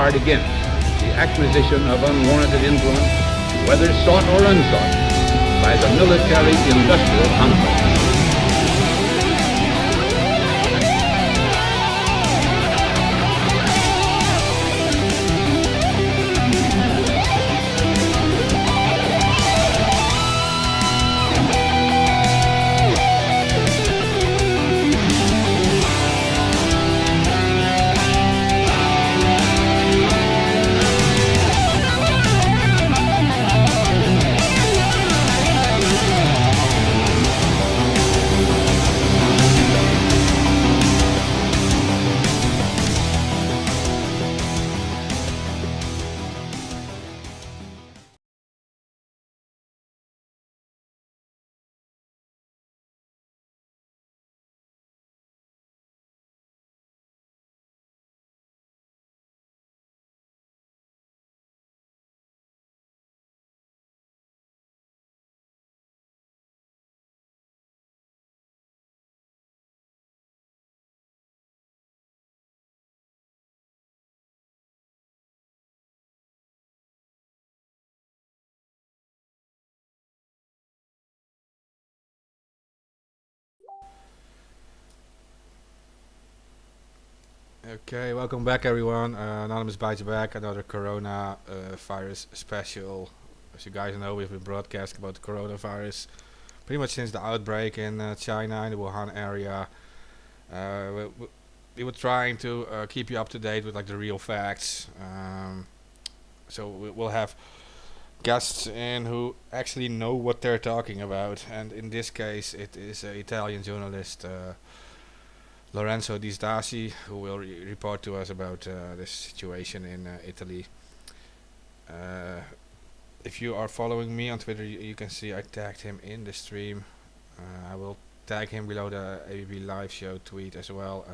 guard against the acquisition of unwarranted influence, whether sought or unsought, by the military-industrial complex. Okay, welcome back everyone. Anonymous Bites back, another Corona virus special. As you guys know, we've been broadcasting about the coronavirus pretty much since the outbreak in China, in the Wuhan area. We were trying to keep you up to date with like the real facts. So we'll have guests in who actually know what they're talking about, and in this case, it is an Italian journalist. Lorenzo di Stasi, who will report to us about this situation in Italy. Uh, if you are following me on Twitter, you can see I tagged him in the stream. I will tag him below the ABB live show tweet as well.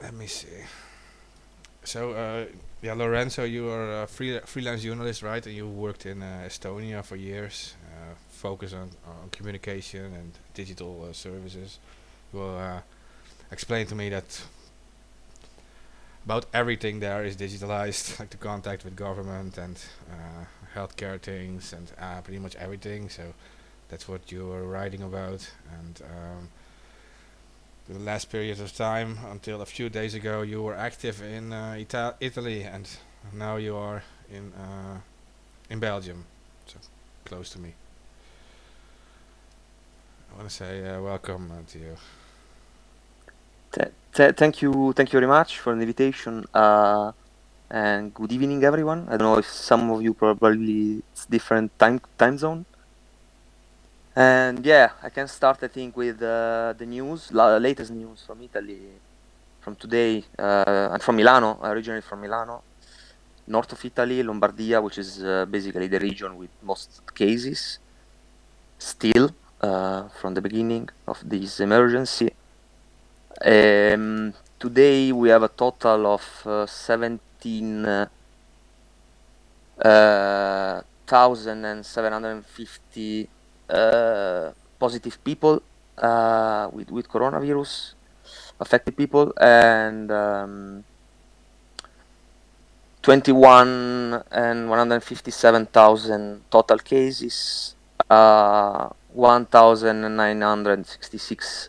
Let me see. So, yeah, Lorenzo, you are a freelance journalist, right? And you worked in Estonia for years, focus on communication and digital services. You will explain to me that about everything there is digitalized, like the contact with government and healthcare things and pretty much everything. So that's what you were writing about. And the last period of time until a few days ago you were active in Italy, and now you are in Belgium, so close to me. I want to say welcome to you. Thank you very much for the invitation, and good evening, everyone. I don't know if some of you probably it's different time zone. And yeah, I can start, I think, with the news, latest news from Italy, from today, and from Milano, originally from Milano, north of Italy, Lombardia, which is basically the region with most cases, still from the beginning of this emergency. Today we have a total of 17,750 positive people with coronavirus, affected people, and 21,157,000 total cases, 1,966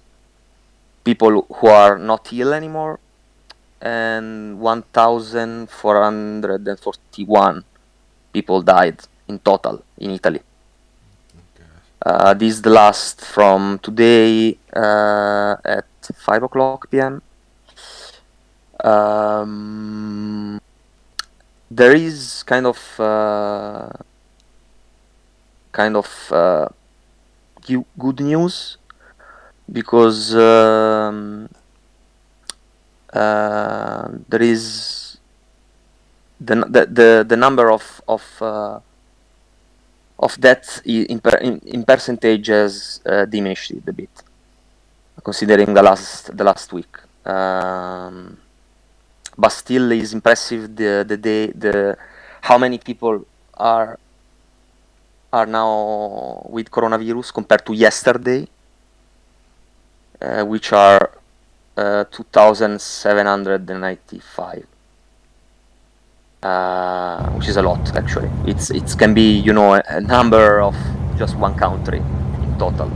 people who are not ill anymore, and 1,441 people died in total in Italy. This is the last from today at 5 o'clock p.m. There is kind of good news, because there is the number of deaths in percentage has diminished a bit, considering the last week. But still is impressive the how many people are now with coronavirus compared to yesterday, which are 2,795, which is a lot actually. It can be, you know, a number of just one country in total.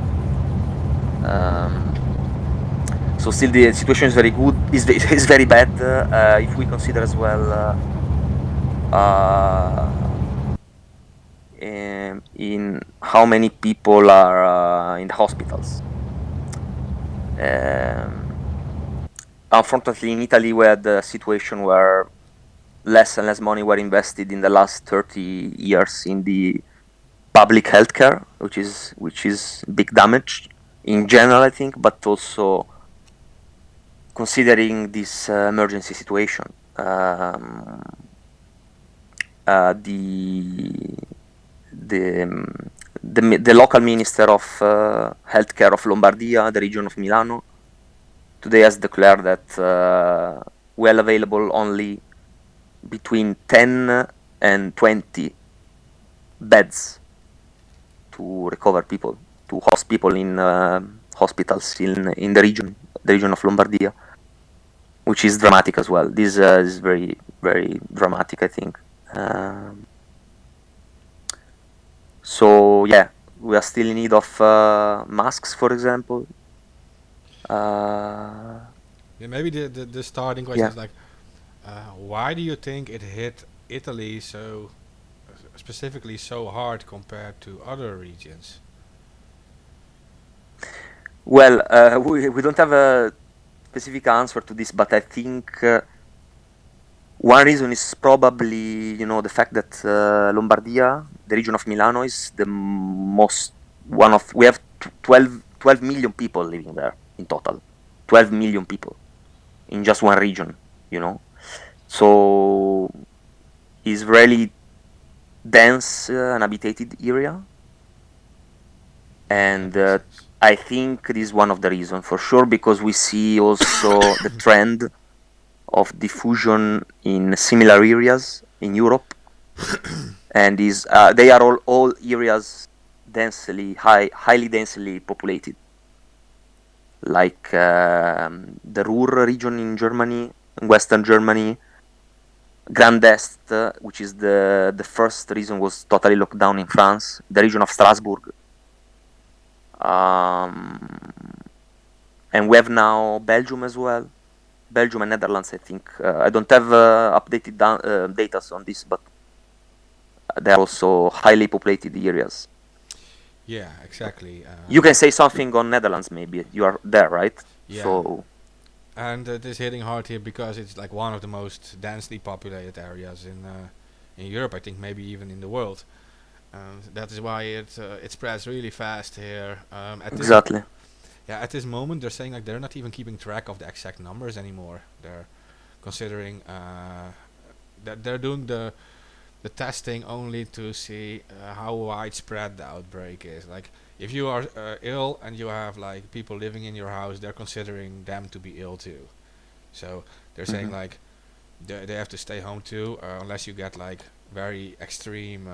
So still the situation is very good. Is very bad if we consider as well in how many people are in the hospitals. Unfortunately, in Italy, we had a situation where less and less money were invested in the last 30 years in the public healthcare, which is big damage in general, I think, but also considering this emergency situation. The local minister of healthcare of Lombardia, the region of Milano, today has declared that well available only between 10 and 20 beds to recover people, to host people in hospitals in the region of Lombardia, which is dramatic as well. This is very, very dramatic, I think. So yeah, we are still in need of masks, for example. Yeah, maybe the starting question Yeah. is like, why do you think it hit Italy so specifically so hard compared to other regions? Well, we don't have a specific answer to this, but I think one reason is probably, you know, the fact that Lombardia, the region of Milano, is the most one of we have 12 million people living there in total. 12 million people in just one region, you know. So it's really dense and habitated area, Yeah, that and makes sense. I think this is one of the reasons for sure, because we see also the trend of diffusion in similar areas in Europe, and they are all areas highly densely populated, like the Ruhr region in Germany, in Western Germany, Grand Est, which is the first region was totally locked down in France, the region of Strasbourg, and we have now Belgium as well. Belgium and Netherlands, I think. I don't have updated data on this, but they are also highly populated areas. Yeah, exactly. You can say something on Netherlands, maybe. You are there, right? Yeah, So, and it is hitting hard here because it's like one of the most densely populated areas in Europe. I think maybe even in the world. That is why it spreads really fast here. exactly. At this moment they're saying like they're not even keeping track of the exact numbers anymore. They're considering that they're doing the testing only to see how widespread the outbreak is. Like if you are ill and you have like people living in your house, they're considering them to be ill too. So they're saying Hmm. like they have to stay home too, unless you get like very extreme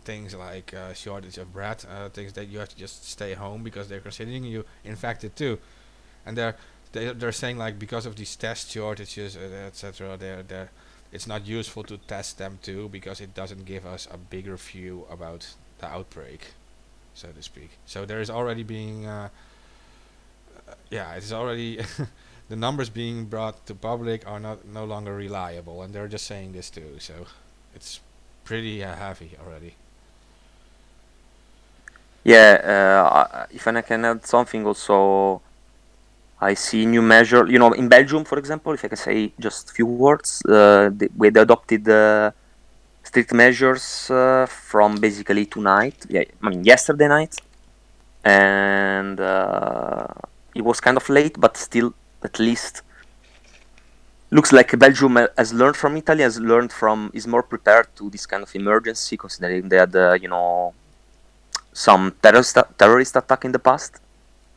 things like shortage of bread, things that you have to just stay home because they're considering you infected too, and they're saying like because of these test shortages, etc. They're it's not useful to test them too because it doesn't give us a bigger view about the outbreak, so to speak. So there is already being it's already the numbers being brought to public are not no longer reliable, and they're just saying this too. So it's pretty heavy already. Yeah, if I can add something also, I see new measure. You know, in Belgium, for example, if I can say just a few words, we adopted strict measures from basically tonight. Yeah, I mean yesterday night, and it was kind of late, but still, at least looks like Belgium has learned from Italy, is more prepared to this kind of emergency, considering they had, some terrorist attack in the past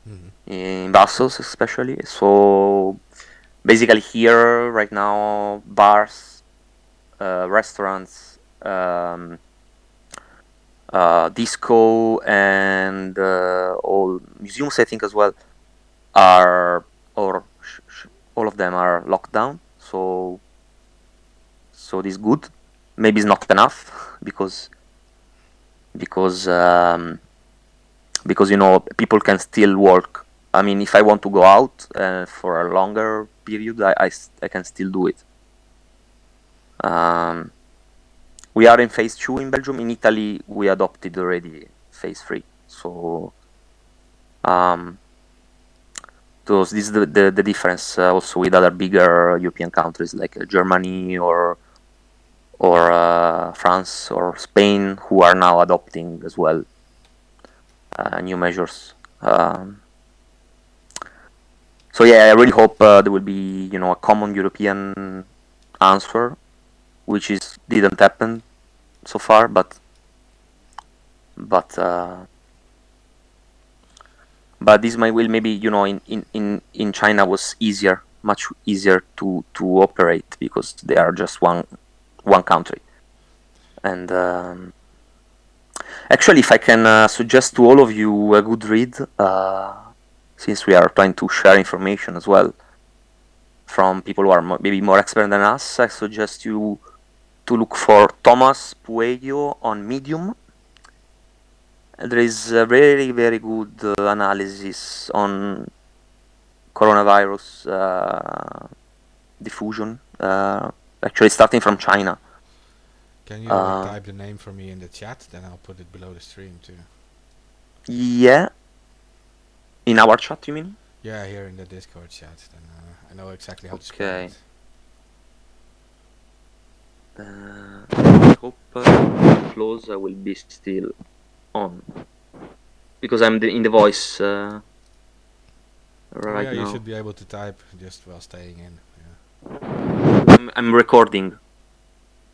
Hmm. in Brussels, especially. So basically, here right now, bars, restaurants, disco, and all museums, I think as well, are or all of them are locked down. So this is good. Maybe it's not enough because because people can still work. I mean, if I want to go out for a longer period, I can still do it. We are in phase 2 in Belgium. In Italy, we adopted already phase 3. So this is the difference also with other bigger European countries like Germany or France or Spain, who are now adopting as well new measures. So yeah, I really hope there will be a common European answer, which didn't happen so far, but this will maybe in China was much easier to operate because they are just one country. And actually, if I can suggest to all of you a good read, since we are trying to share information as well from people who are maybe more expert than us, I suggest you to look for Thomas Puello on Medium. There is a very, very good analysis on coronavirus diffusion, actually starting from China. Can you type the name for me in the chat? Then I'll put it below the stream too. Yeah. In our chat, you mean? Yeah, here in the Discord chat. Then I know exactly how to spell Okay. it. I hope close I will be still on because I'm in the voice right yeah, now. you should be able to type just while staying in. Yeah. I'm recording,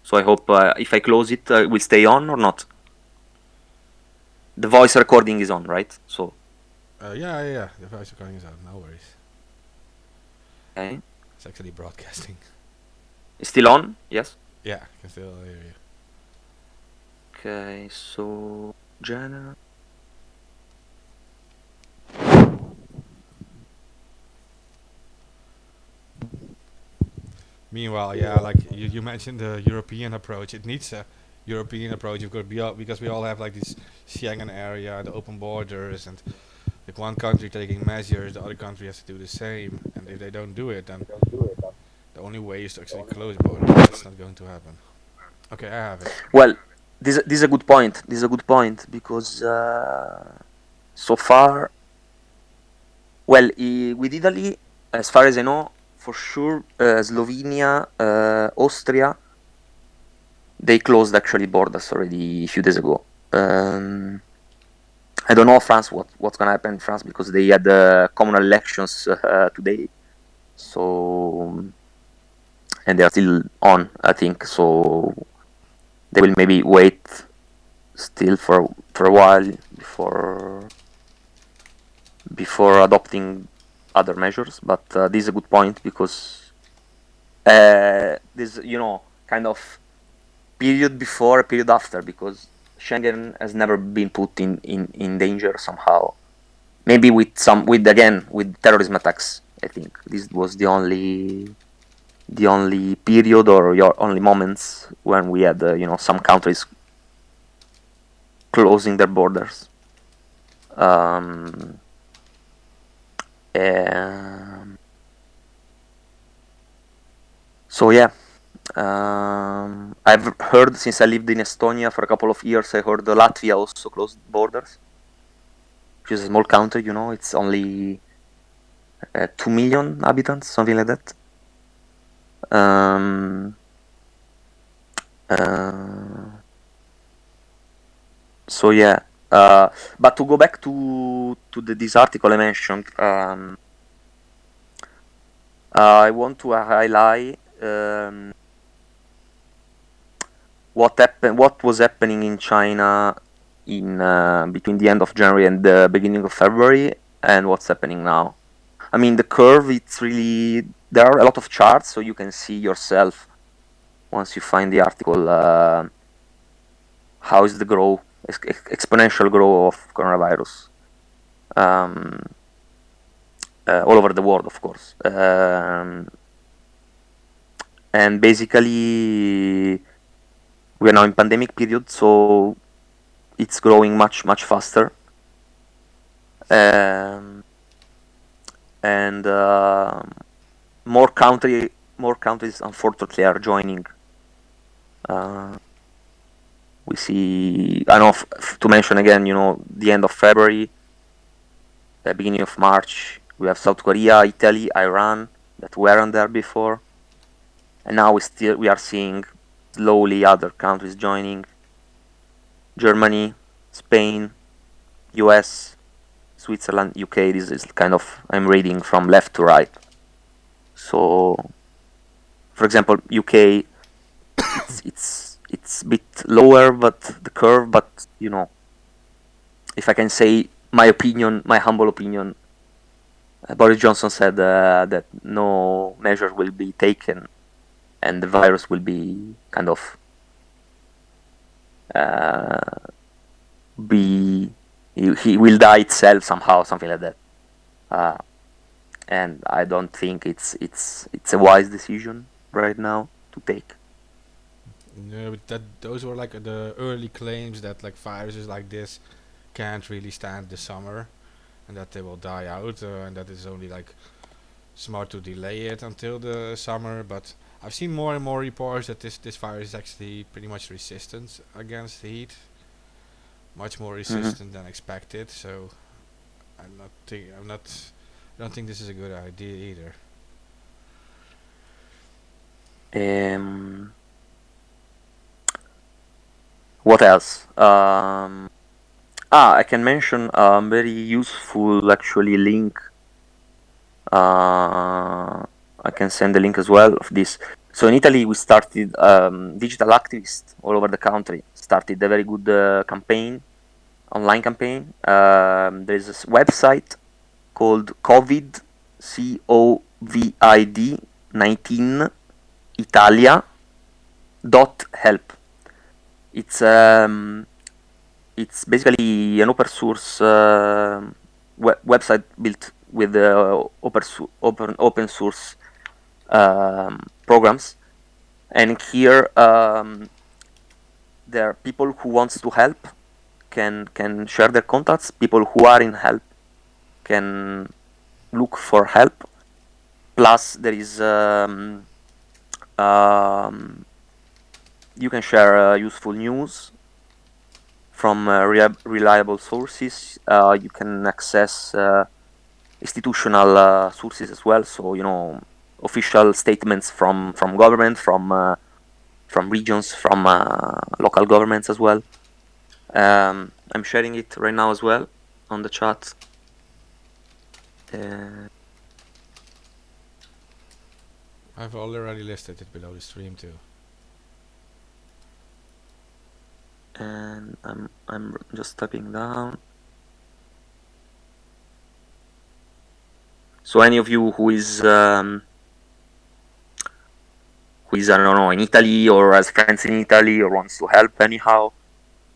so I hope if I close it, it will stay on or not. The voice recording is on, right? So. Yeah. The voice recording is out. No worries. Okay. It's actually broadcasting. It's still on? Yes. Yeah, I can still hear you. Okay, so Jenna. Meanwhile, yeah, like you mentioned the European approach. It needs a European approach because we all have like this Schengen area, the open borders, and if one country taking measures, the other country has to do the same. And if they don't do it, then the only way is to actually close borders. That's not going to happen. Okay, I have it. Well, this is a good point. This is a good point because so far, well, with Italy, as far as I know, for sure, Slovenia, Austria, they closed actually borders already a few days ago. I don't know France what's gonna happen in France because they had communal elections today, so and they are still on, I think. So they will maybe wait still for a while before adopting other measures. But this is a good point because this kind of period before, a period after, because Schengen has never been put in danger somehow. Maybe with terrorism attacks. I think this was the only period or your only moments when we had some countries closing their borders. So yeah, I've heard, since I lived in Estonia for a couple of years, I heard Latvia also closed borders, which is a small country. It's only 2 million inhabitants, something like that. So yeah, but to go back to this article I mentioned, I want to highlight what was happening in China in between the end of January and the beginning of February, and what's happening now. I mean, the curve, it's really, there are a lot of charts, so you can see yourself once you find the article how is the exponential growth of coronavirus. all over the world, of course. And basically, we are now in pandemic period, so it's growing much faster. And more countries unfortunately are joining. We see, I know, to mention again, the end of February, the beginning of March, we have South Korea, Italy, Iran that weren't there before, and now we are seeing slowly other countries joining: Germany, Spain, US, Switzerland, UK. This is kind of, I'm reading from left to right. So, for example, UK, it's a bit lower, but the curve. But if I can say my opinion, my humble opinion, Boris Johnson said that no measures will be taken, and the virus will be kind of he will die itself somehow, something like that. And I don't think it's a wise decision right now to take. No, but those were like the early claims that like viruses like this can't really stand the summer, and that they will die out, and that it's only like smart to delay it until the summer. But I've seen more and more reports that this virus is actually pretty much resistant against heat, much more resistant than expected. So I don't think this is a good idea either. What else? I can mention a very useful actually link. I can send the link as well of this. So in Italy, we started digital activists all over the country. Started a very good campaign, online campaign. There's this website called COVID, COVID 19 Italia.help. It's basically an open source website built with open source programs, and here there are people who wants to help can share their contacts. People who are in help can look for help. Plus, there is you can share useful news from reliable sources. You can access institutional sources as well. So official statements from government, from regions, from local governments as well. I'm sharing it right now as well on the chat. I've already listed it below the stream too. And I'm just typing down. So any of you who is I don't know, in Italy or has friends in Italy or wants to help anyhow,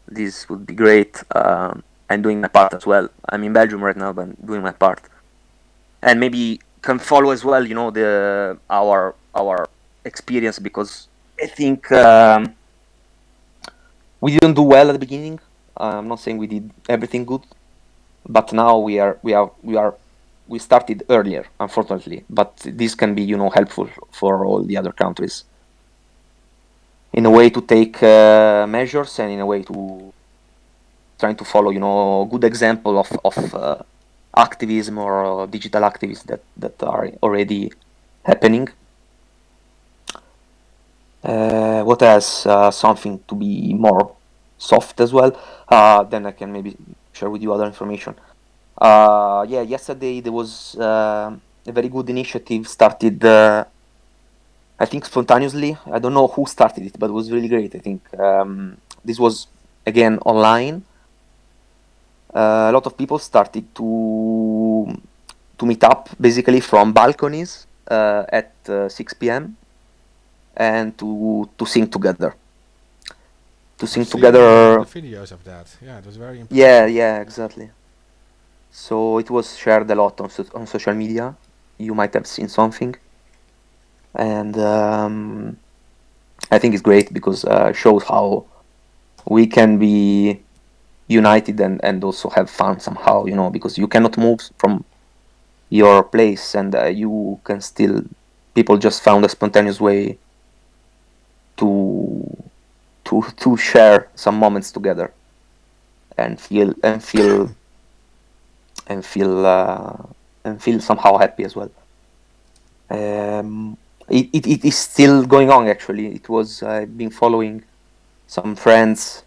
this would be great. I'm doing my part as well. I'm in Belgium right now, but I'm doing my part. And maybe can follow as well, our experience, because I think we didn't do well at the beginning. I'm not saying we did everything good, but now we started earlier, unfortunately. But this can be, helpful for all the other countries in a way to take measures, and in a way to trying to follow, a good example of activism or digital activism that are already happening. What else? Something to be more soft as well. Then I can maybe share with you other information. Yesterday there was a very good initiative started, I think spontaneously. I don't know who started it, but it was really great. I think this was again online. A lot of people started to meet up basically from balconies at 6 p.m. and to sing together. To sing I've seen together. the videos of that. Yeah, it was very impressive. Yeah, exactly. So it was shared a lot on social media. You might have seen something, and I think it's great because it shows how we can be united and also have fun somehow, because you cannot move from your place, and you can still, people just found a spontaneous way to to share some moments together and and feel uh, feel somehow happy as well. It is still going on. Actually, it was, I've been following some friends.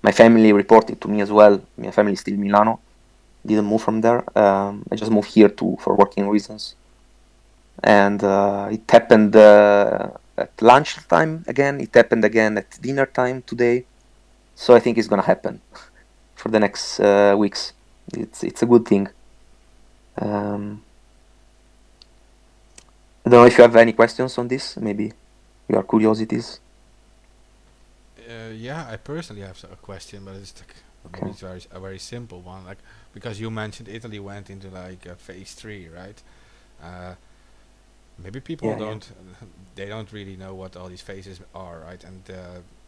My family reported to me as well. My family is still in Milano, didn't move from there. I just moved here for working reasons, and it happened at lunchtime again. It happened again at dinner time today. So I think it's gonna happen for the next weeks. It's a good thing. Um, I don't know if you have any questions on this. Maybe your curiosities. Yeah, I personally have a question, but it's like maybe Okay. it's a very simple one. Like because you mentioned Italy went into like phase 3, right? Uh, Maybe people Yeah, yeah. don't they don't really know what all these phases are, right? And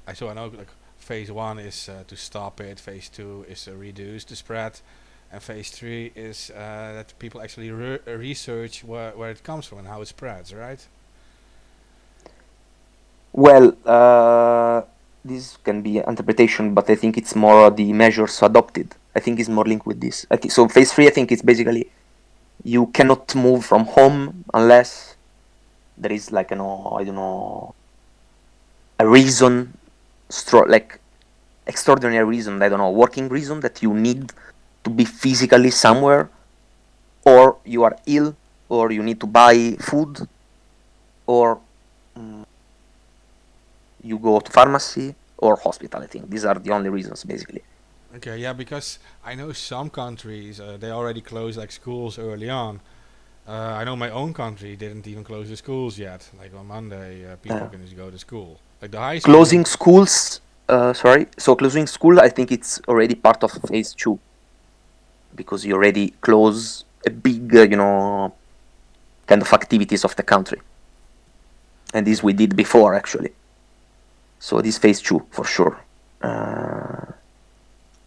I know like phase 1 is to stop it, phase 2 is reduce the spread, and phase 3 is that people actually research where it comes from and how it spreads, right? Well, this can be interpretation, but I think it's more the measures adopted. I think it's more linked with this. I think so. Phase three, I think it's basically you cannot move from home unless there is, like, I don't know, a reason, like extraordinary reason. I don't know, working reason that you need to be physically somewhere, or you are ill, or you need to buy food, or mm, you go to pharmacy or hospital. I think these are the only reasons, basically. Okay, yeah, because I know some countries they already closed like schools early on. I know my own country didn't even close the schools yet. Like on Monday, people Uh, can just go to school. Like the high schools and Closing schools. Sorry. So closing school, I think it's already part of phase two, because you already close a big, kind of activities of the country, and this okay. we did before, actually. So this phase two for sure. Uh,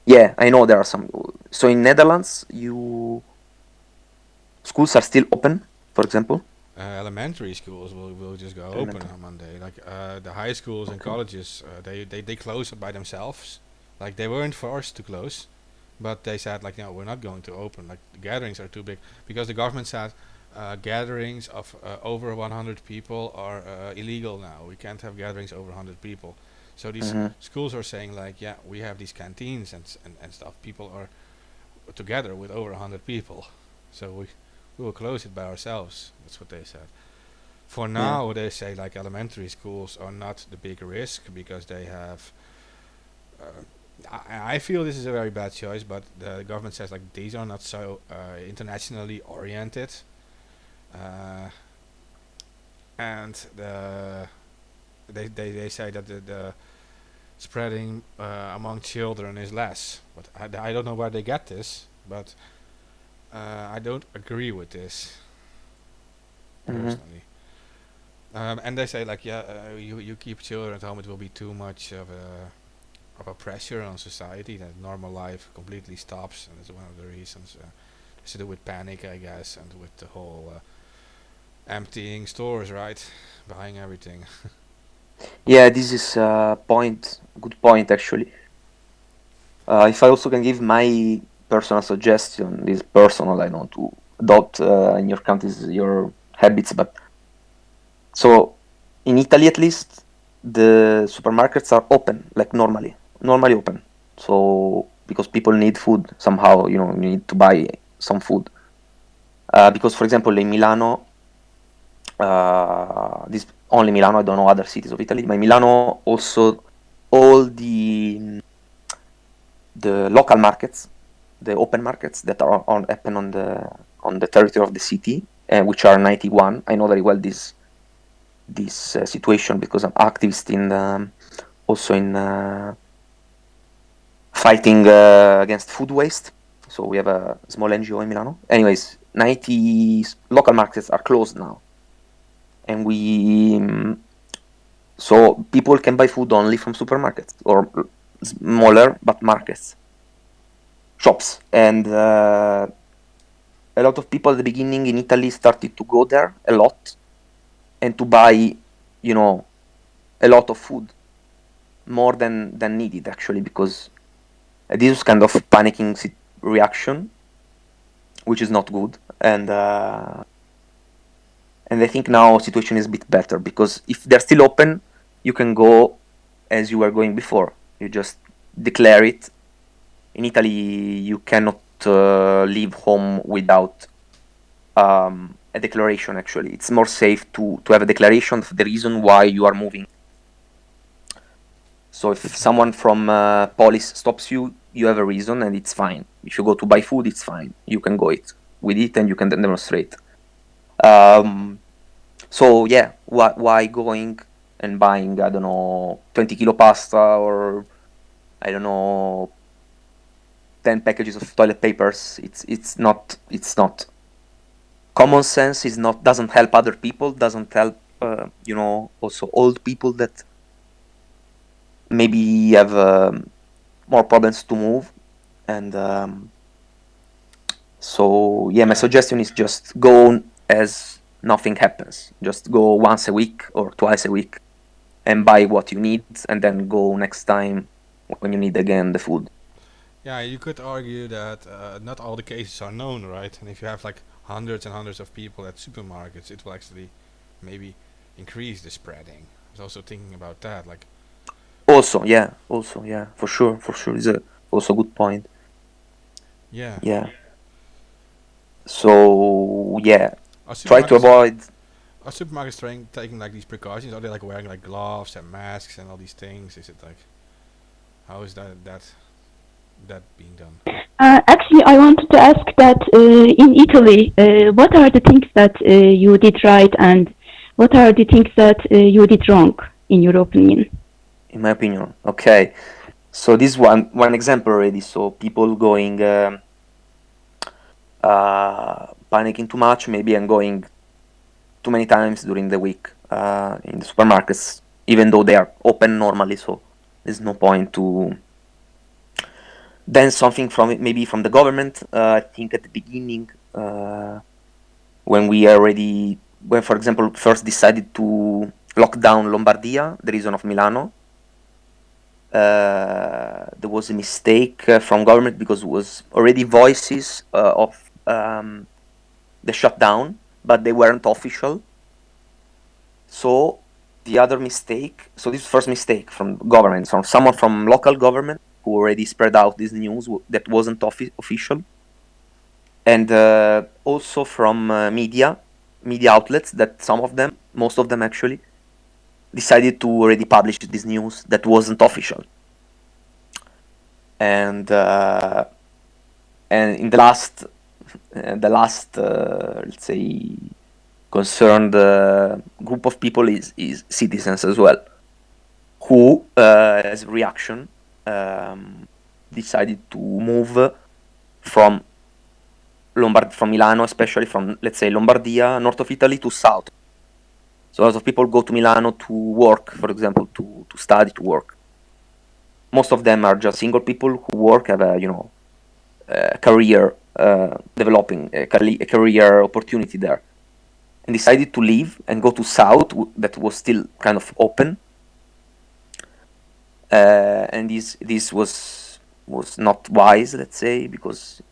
yeah, I know there are some. So in Netherlands, you schools are still open, for example. Elementary schools will just go open Elementary. on Monday. Like the high schools and Okay. colleges, they close by themselves. Like they weren't forced to close, but they said like no, we're not going to open. Like the gatherings are too big because the government said gatherings of over 100 people are illegal now. We can't have gatherings over 100 people. So these Mm-hmm. schools are saying like yeah, we have these canteens and stuff. People are together with over 100 people, so we will close it by ourselves. That's what they said. For Yeah. now, they say like elementary schools are not the big risk because they have. Uh, I feel this is a very bad choice, but the government says like these are not so internationally oriented, uh, and they say that the spreading among children is less. But I don't know where they get this, but I don't agree with this Mm-hmm. personally. And they say like, yeah, you keep children at home, it will be too much of a pressure on society that normal life completely stops, and that's one of the reasons. It's to do with panic, I guess, and with the whole emptying stores, right, buying everything. Yeah, this is a point. Good point, actually. If I also can give my personal suggestion, this personal, I don't want to adopt in your countries your habits, but so in Italy at least, the supermarkets are open like normally open. So because people need food somehow, you need to buy some food. Because for example in Milano, this only Milano, I don't know other cities of Italy, but in Milano also all the local markets, the open markets that are on happen on the territory of the city, which are 91. I know very well this situation because I'm activist in also in fighting against food waste. So we have a small NGO in Milano. Anyways, 90 local markets are closed now, and so people can buy food only from supermarkets or smaller but markets, shops, and a lot of people at the beginning in Italy started to go there a lot and to buy, a lot of food, more than needed actually, because this was kind of panicking reaction, which is not good. And I think now situation is a bit better, because if they're still open, you can go as you were going before. You just declare it. In Italy, you cannot leave home without a declaration. Actually, it's more safe to have a declaration of the reason why you are moving. So if someone from police stops you, you have a reason, and it's fine. If you go to buy food, it's fine. You can go with it, and you can demonstrate. So yeah, why going and buying, I don't know, 20 kilo pasta, or I don't know, 10 packages of toilet papers? It's not common sense. Is not doesn't help other people. Doesn't help also old people that maybe have more problems to move. And so yeah, my suggestion is just go as nothing happens. Just go once a week or twice a week and buy what you need, and then go next time when you need again the food. Yeah, you could argue that not all the cases are known, right? And if you have like hundreds and hundreds of people at supermarkets, it will actually maybe increase the spreading. I was also thinking about that. Like, Also, yeah, for sure, is a also good point. yeah, Yeah. So yeah, are try to supermarkets avoid. are supermarkets taking like these precautions? Are they like wearing like gloves and masks and all these things? Is it like, how is that being done? Actually, I wanted to ask that in Italy, what are the things that you did right and what are the things that you did wrong, in your opinion? In my opinion, okay. So this one example already. So people going panicking too much, maybe, and going too many times during the week in the supermarkets, even though they are open normally. So there's no point to. Then something from it, maybe from the government. I think at the beginning, when for example, first decided to lock down Lombardia, the region of Milano, there was a mistake from government, because it was already voices of the shutdown, but they weren't official. So the other mistake, so this first mistake from government, from someone from local government who already spread out this news that wasn't official, and also from media outlets, that most of them actually, decided to already publish this news that wasn't official. And in the last let's say concerned group of people is citizens as well, who as a reaction decided to move from from Milano, especially from, let's say, Lombardia, north of Italy, to south. So a lot of people go to Milano to work, for example, to study, to work. Most of them are just single people who work, have a career developing, a career opportunity there, and decided to leave and go to south, that was still kind of open. And this was not wise, let's say, because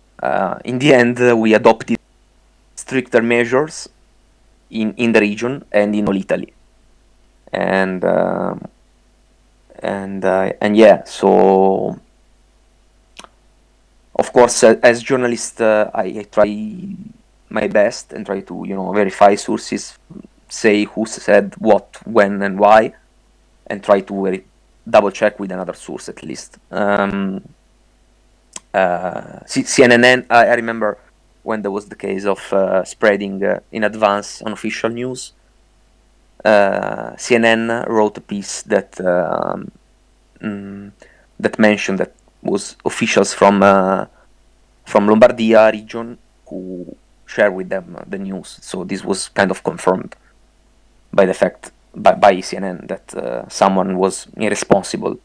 in the end we adopted stricter measures in the region and in all Italy, and yeah. So of course, as journalist, I try my best and try to verify sources, say who said what, when, and why, and try to double check with another source at least. CNN, I remember when there was the case of spreading in advance unofficial news. CNN wrote a piece that that mentioned that was officials from Lombardia region who share with them the news. So this was kind of confirmed by the fact by CNN that someone was irresponsible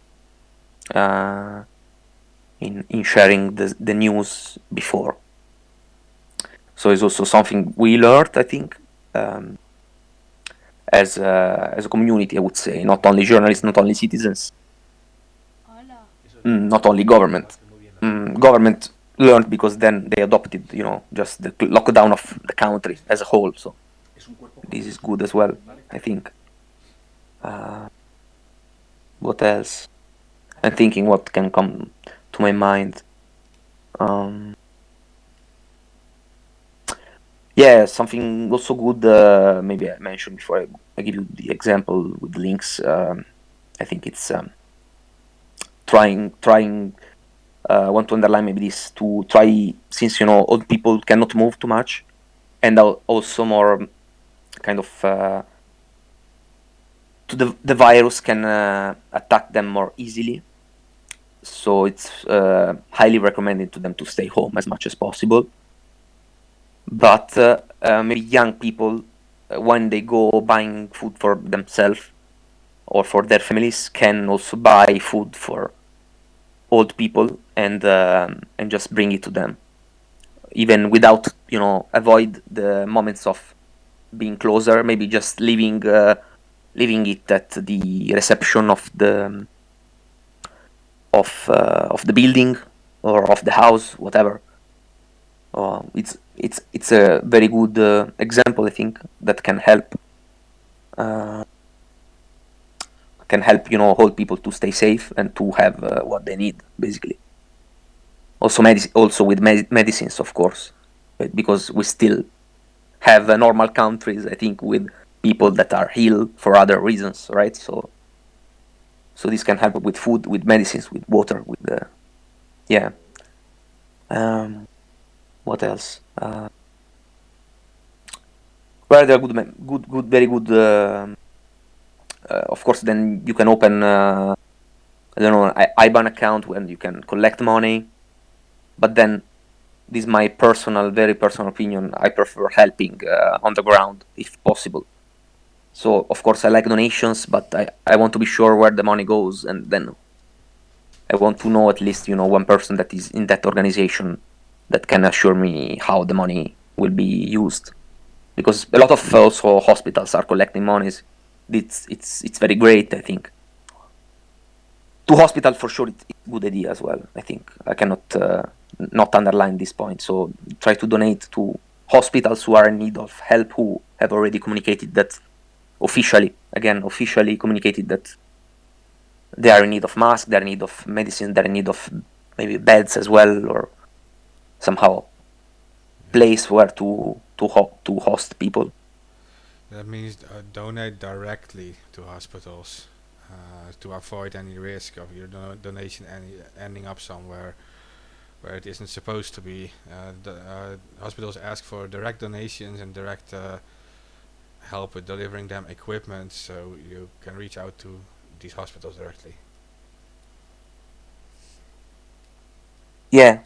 in sharing the news before. So it's also something we learned, I think, as a community, I would say, not only journalists, not only citizens, not only government. Government learned because then they adopted, just the lockdown of the country as a whole. So this is good as well, I think. What else? I'm thinking what can come to my mind. Yeah, something also good. Maybe I mentioned before. I give you the example with links. I think it's trying. I want to underline maybe this to try, since old people cannot move too much, and also more kind of the virus can attack them more easily. So it's highly recommended to them to stay home as much as possible. But maybe young people, when they go buying food for themselves or for their families, can also buy food for old people and just bring it to them, even without avoid the moments of being closer. Maybe just leaving it at the reception of the building or of the house, whatever. It's a very good example, I think, that can help old people to stay safe and to have what they need, basically. Also also with medicines, of course, because we still have normal countries, I think, with people that are ill for other reasons, right? So this can help with food, with medicines, with water, with yeah. What else? Well, they're good, very good. Of course, then you can open, I don't know, an IBAN account when you can collect money. But then, this is my very personal opinion. I prefer helping on the ground if possible. So of course I like donations, but I want to be sure where the money goes, and then I want to know at least one person that is in that organization that can assure me how the money will be used, because a lot of also hospitals are collecting monies. It's very great, I think. To hospital for sure, it's a good idea as well. I think I cannot not underline this point. So try to donate to hospitals who are in need of help, who have already communicated that officially communicated that they are in need of masks, they're in need of medicine, they're in need of maybe beds as well, or somehow place where to host people. That means donate directly to hospitals to avoid any risk of your donation ending up somewhere where it isn't supposed to be. Hospitals ask for direct donations and direct help with delivering them equipment, so you can reach out to these hospitals directly. Yeah.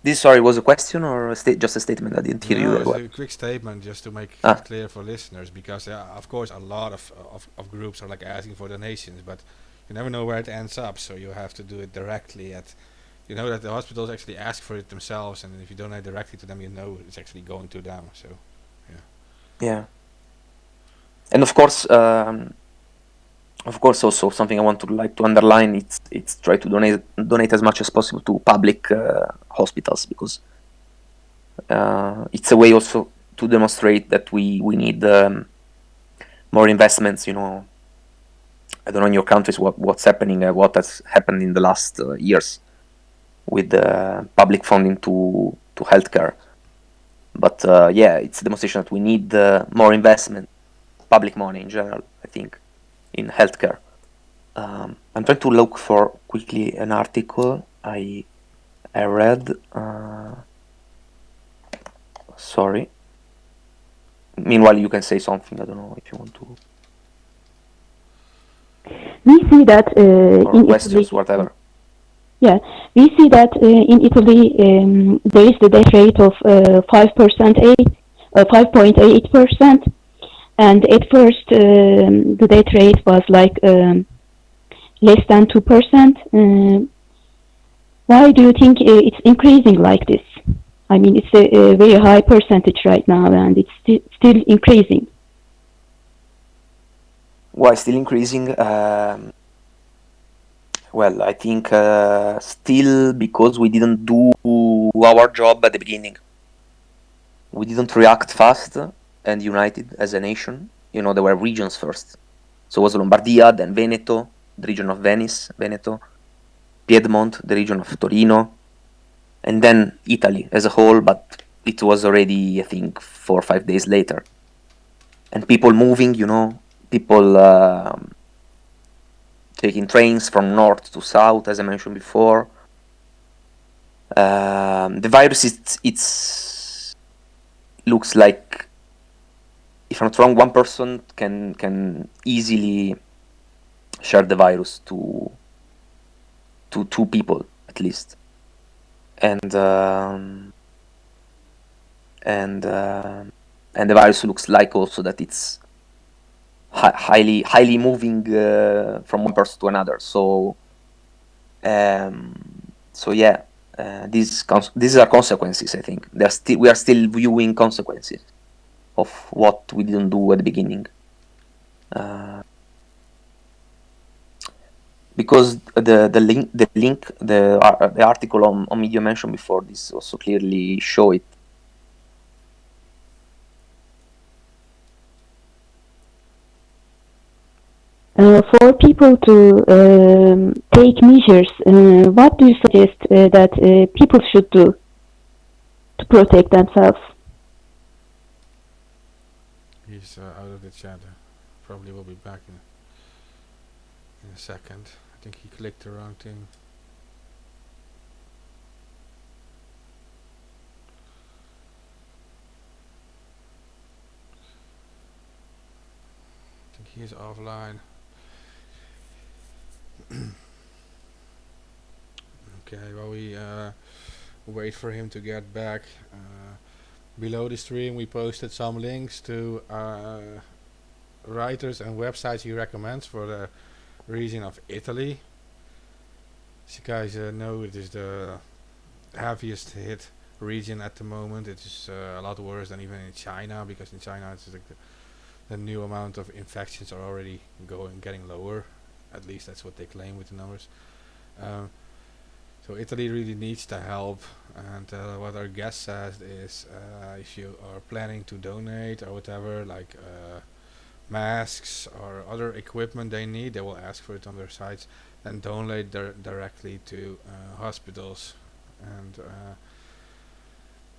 This, sorry, was a question or just a statement? I didn't hear you. It's a quick statement just to make it clear for listeners, because of course a lot of groups are like asking for donations, but you never know where it ends up, so you have to do it directly at, that the hospitals actually ask for it themselves, and if you donate directly to them, it's actually going to them. So yeah. And of course also something I want to underline, it's try to donate as much as possible to public hospitals, because it's a way also to demonstrate that we need more investments. I don't know in your countries what's happening, what has happened in the last years with public funding to healthcare. But it's a demonstration that we need more investment, public money in general, I think, in healthcare. I'm trying to look for quickly an article I read. Sorry. Meanwhile, you can say something. I don't know if you want to. We see that in questions, Italy, whatever. Yeah, we see that in Italy there is the death rate of 5.8%, and at first the death rate was like less than 2%. Why do you think it's increasing like this? I mean, it's a very high percentage right now, and it's still increasing. Why still increasing? Well, I think still because we didn't do our job at the beginning. We didn't react fast and united as a nation. You know, there were regions first. So it was Lombardia, then Veneto, the region of Venice, Veneto, Piedmont, the region of Torino, and then Italy as a whole, but it was already, I think, 4 or 5 days later. And people moving, you know, people taking trains from north to south, as I mentioned before. The virus, it's looks like, if I'm not wrong, one person can easily share the virus to two people at least, and and and the virus looks like also that it's highly moving from one person to another. So yeah, these are consequences. I think we are still viewing consequences of what we didn't do at the beginning. Because the article on Medium mentioned before this also clearly show it. For people to take measures, what do you suggest that people should do to protect themselves? He's out of the chat. Probably will be back in a second. I think he clicked the wrong thing. I think he is offline. Okay, well we wait for him to get back. Below the stream we posted some links to writers and websites he recommends for the region of Italy. As you guys know, it is the heaviest hit region at the moment. It is a lot worse than even in China, because in China it's like the new amount of infections are already getting lower. At least that's what they claim with the numbers. So Italy really needs the help, and what our guest says is if you are planning to donate or whatever, like masks or other equipment they need, they will ask for it on their sites, and donate directly to hospitals and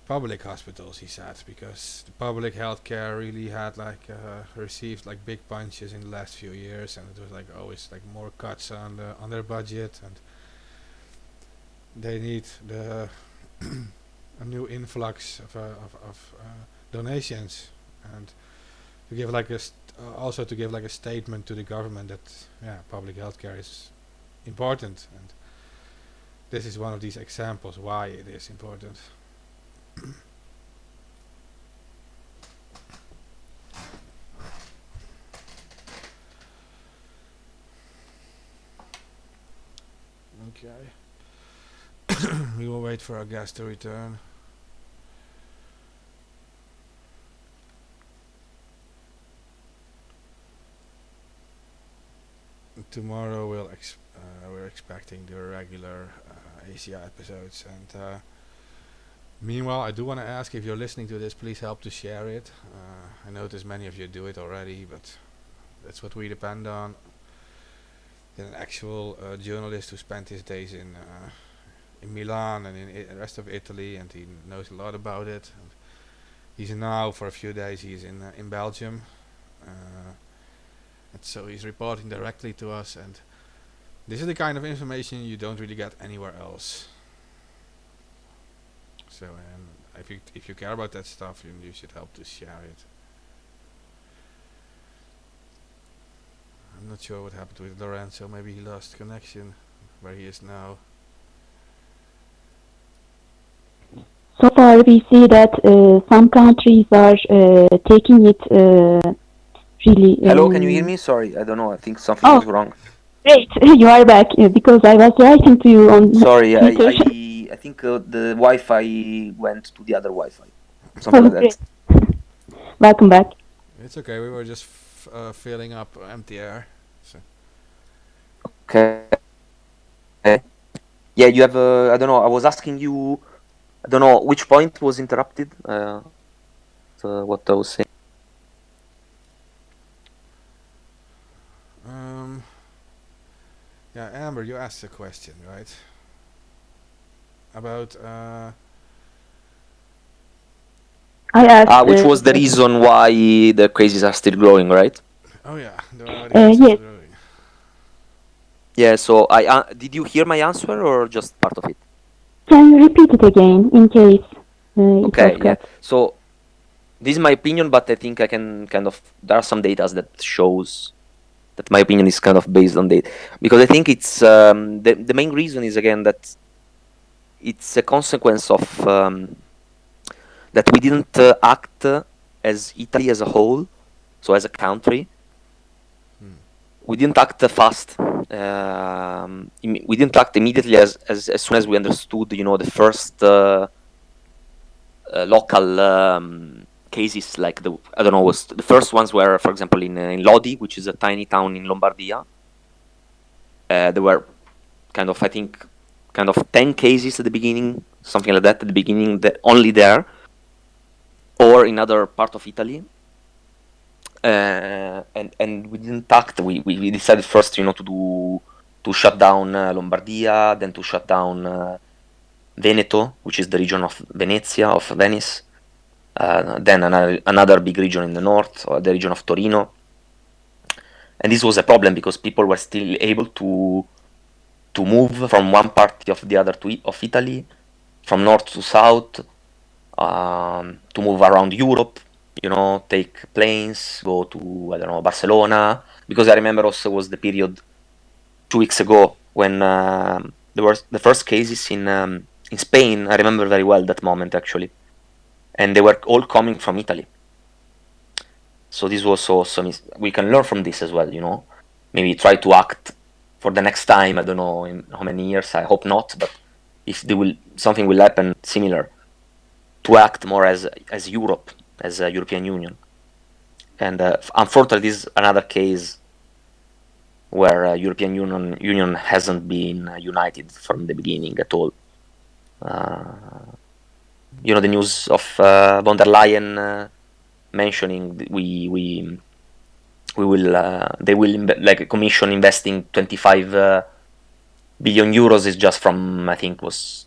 public hospitals, he said, because the public healthcare really had received like big punches in the last few years, and it was like always like more cuts on their budget, and they need a new influx of donations, and to give like also to give like a statement to the government that public healthcare is important, and this is one of these examples why it is important. Okay. We will wait for our guest to return. Tomorrow we're expecting the regular Asia episodes, and meanwhile I do want to ask, if you're listening to this, please help to share it. I notice many of you do it already, but that's what we depend on. An actual journalist who spent his days in Milan and in the rest of Italy, and he knows a lot about it. And he's now, for a few days, he's in Belgium, and so he's reporting directly to us, and this is the kind of information you don't really get anywhere else. So, and if you care about that stuff, you should help to share it. I'm not sure what happened with Lorenzo. Maybe he lost connection where he is now. So far, we see that some countries are taking it really. Hello, can you hear me? Sorry, I don't know. I think something Oh, was wrong. great! You are back because I was writing to you on Sorry, Twitter. I think the Wi-Fi went to the other Wi-Fi, something Oh, like that. great! Welcome back. It's okay. We were just filling up empty air. So. Okay. Yeah, you have. I don't know. I was asking you. I don't know which point was interrupted. What I was saying. Um, yeah, Amber, you asked a question, right? About I asked. Which was the reason why the cases are still growing, right? oh yeah, the cases Yes. are growing. Yeah. So did you hear my answer or just part of it? Can you repeat it again in case it was Okay. Yeah. cut? So this is my opinion, but I think I can kind of. There are some data that shows that my opinion is kind of based on data, because I think it's the main reason is again that it's a consequence of that we didn't act as Italy as a whole, so as a country. We didn't act fast. We didn't act immediately as soon as we understood, the first local cases. Like I don't know, was the first ones were, for example, in Lodi, which is a tiny town in Lombardia. There were kind of, I think, 10 cases at the beginning, something like that at the beginning, only there, or in other part of Italy. And we didn't act. We decided first, to shut down Lombardia, then to shut down Veneto, which is the region of Venezia, of Venice. Then another big region in the north, the region of Torino. And this was a problem because people were still able to move from one part of the other of Italy, from north to south, to move around Europe, take planes, go to, I don't know, Barcelona. Because I remember also was the period 2 weeks ago when there were the first cases in Spain. I remember very well that moment, actually. And they were all coming from Italy. So this was also, we can learn from this as well, maybe try to act for the next time. I don't know in how many years, I hope not, but if something will happen similar, to act more as Europe, as a European Union. And unfortunately, this is another case where European Union hasn't been united from the beginning at all. The news of von der Leyen mentioning they will like commission investing 25 billion euros is just from, I think, was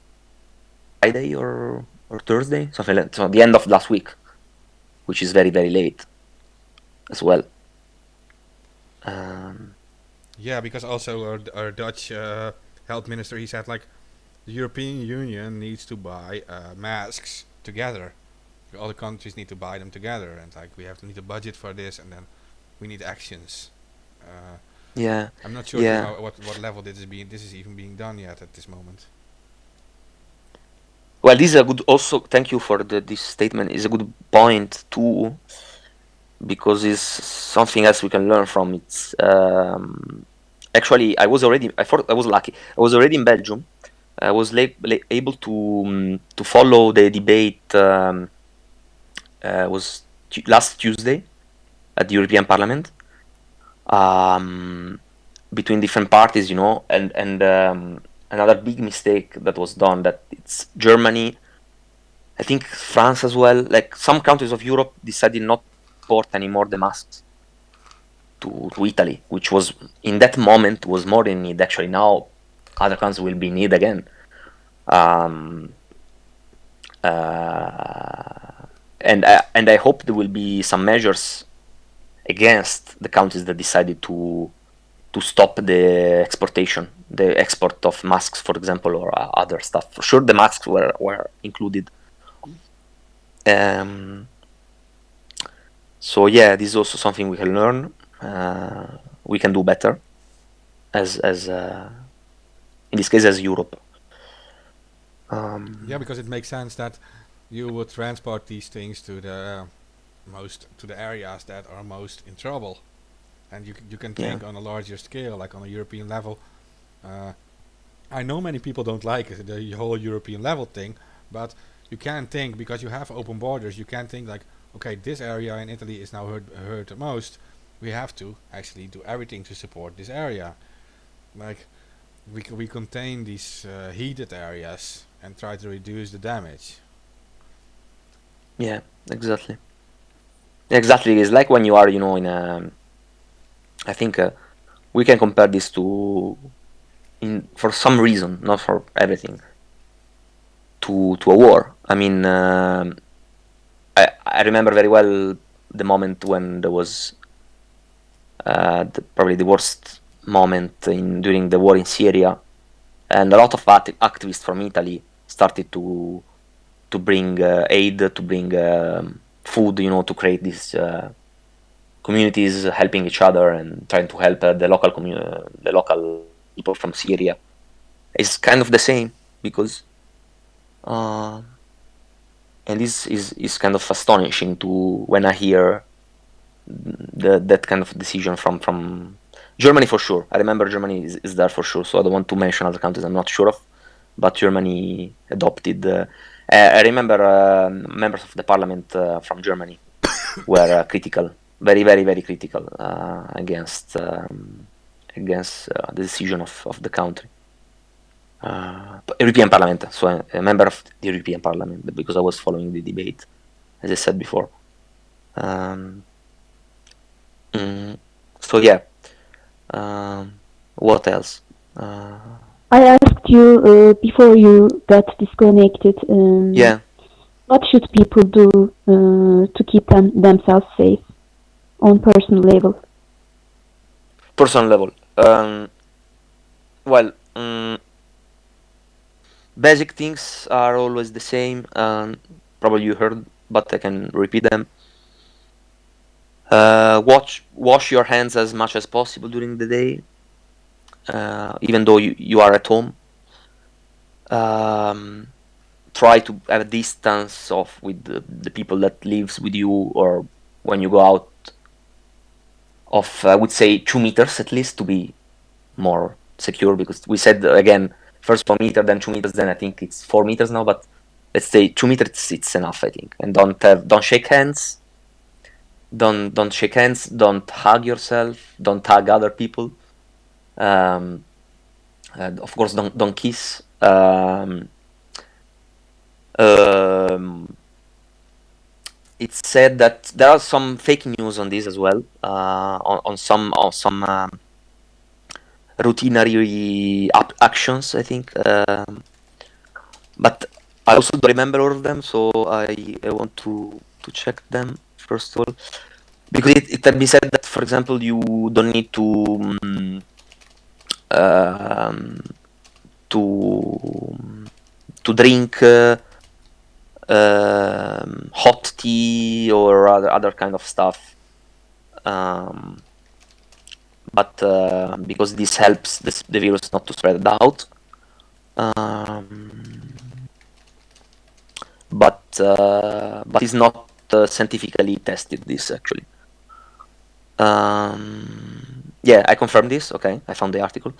Friday or Thursday, something like that. So the end of last week, which is very, very late as well. Yeah, because also our Dutch health minister, he said like the European Union needs to buy masks together. All the countries need to buy them together, and like we need a budget for this, and then we need actions. Yeah. I'm not sure what level this is even being done yet at this moment. Well, this is a good. Also, thank you for this statement. Is a good point too, because it's something else we can learn from. It's actually I thought I was lucky. I was already in Belgium. I was able to follow the debate. Was last Tuesday at the European Parliament, between different parties, and another big mistake that was done, that it's Germany, I think France as well, like some countries of Europe decided not to import anymore the masks to Italy, which was in that moment was more in need. Actually, now other countries will be in need again. And I hope there will be some measures against the countries that decided to stop the export of masks, for example, or other stuff. For sure, the masks were included. So yeah, this is also something we can learn. We can do better, as in this case, as Europe. Yeah, because it makes sense that you would transport these things to the areas that are most in trouble, and you can Yeah. think on a larger scale, like on a European level. Uh, I know many people don't like the whole European level thing, but you can think, because you have open borders, you can think like, okay, this area in Italy is now hurt the most. We have to actually do everything to support this area. Like we contain these heated areas and try to reduce the damage. Yeah, exactly. Exactly. It's like when you are, in a. I think we can compare this to, for some reason, not for everything, to a war. I mean, I remember very well the moment when there was probably the worst moment during the war in Syria, and a lot of activists from Italy started to bring aid, to bring food, to create these communities helping each other and trying to help the local people from Syria. It's kind of the same, because uh, and this is kind of astonishing to when I hear that kind of decision from Germany, for sure. I remember Germany is there for sure, so I don't want to mention other countries I'm not sure of, but Germany adopted. I remember members of the parliament from Germany were critical, very, very, very critical against the decision of the country. European Parliament, so a member of the European Parliament, because I was following the debate, as I said before. So yeah. What else? I asked you before you got disconnected. Yeah, What should people do to keep themselves safe on personal level? personal level. Well, basic things are always the same. Probably you heard, but I can repeat them. Wash your hands as much as possible during the day, even though you are at home. Try to have a distance with the people that lives with you, or when you go out, of I would say 2 meters at least, to be more secure, because we said again first 1 meter, then 2 meters, then I think it's 4 meters now, but let's say 2 meters, it's enough, I think. And don't shake hands, don't shake hands, don't hug yourself, don't hug other people, and of course don't kiss. It's said that there are some fake news on this as well, on some routinary actions, I think. But I also don't remember all of them, so I want to check them first of all, because it can be said that, for example, you don't need to drink hot tea or other kind of stuff, but because this helps the virus not to spread out. But it's not scientifically tested, this actually. Yeah, I confirmed this. Okay, I found the article.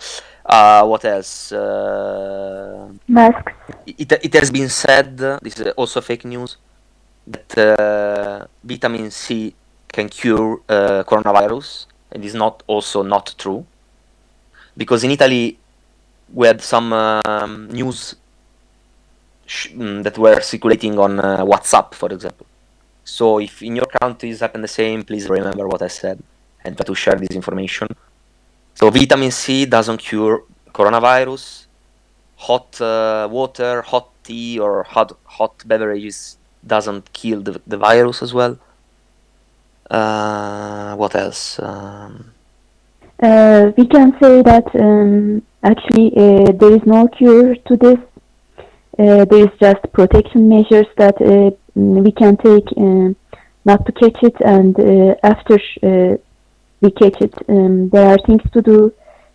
What else? Masks. It has been said, this is also fake news, that vitamin C can cure coronavirus. It is not true, because in Italy we had some news that were circulating on WhatsApp, for example. So if in your countries happen the same, please remember what I said and try to share this information. So vitamin C doesn't cure coronavirus. Hot water, hot tea, or hot beverages doesn't kill the virus as well. What else? We can say that actually there is no cure to this. There is just protection measures that we can take not to catch it, and after we catch it, there are things to do.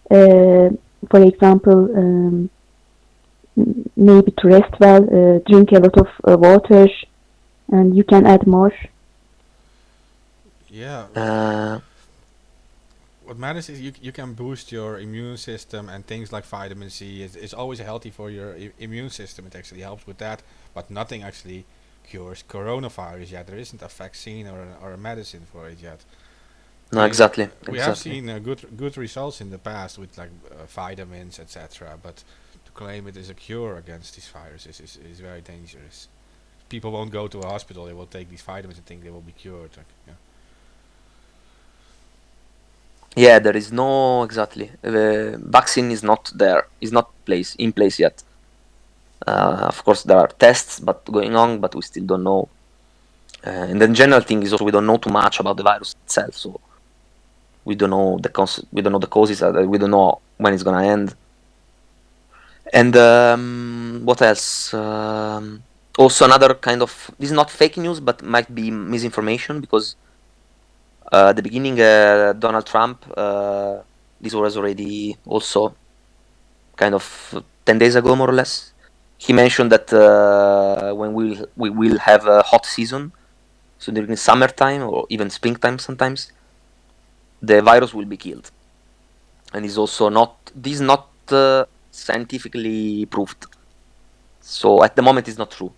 For example, maybe to rest well, drink a lot of water, and you can add more. Yeah. Uh, What matters is you can boost your immune system, and things like vitamin C is always healthy for your immune system. It actually helps with that, but nothing actually cures coronavirus yet. There isn't a vaccine or a medicine for it yet. no, We exactly, we have exactly. seen good results in the past with like vitamins, etc. But to claim it is a cure against these viruses is very dangerous. People won't go to a hospital. They will take these vitamins and think they will be cured. Like, yeah. Yeah, there is no exactly. The vaccine is not there. Is not in place yet. Of course, there are tests, but going on, but we still don't know. And the general thing is also we don't know too much about the virus itself, so we don't know we don't know the causes. We don't know when it's gonna end. And what else? Also, another kind of, this is not fake news, but might be misinformation, because at the beginning, Donald Trump, this was already also kind of 10 days ago, more or less. He mentioned that when we will have a hot season, so during the summertime or even springtime, sometimes the virus will be killed, and is also not this is not scientifically proved. So at the moment, it's not true,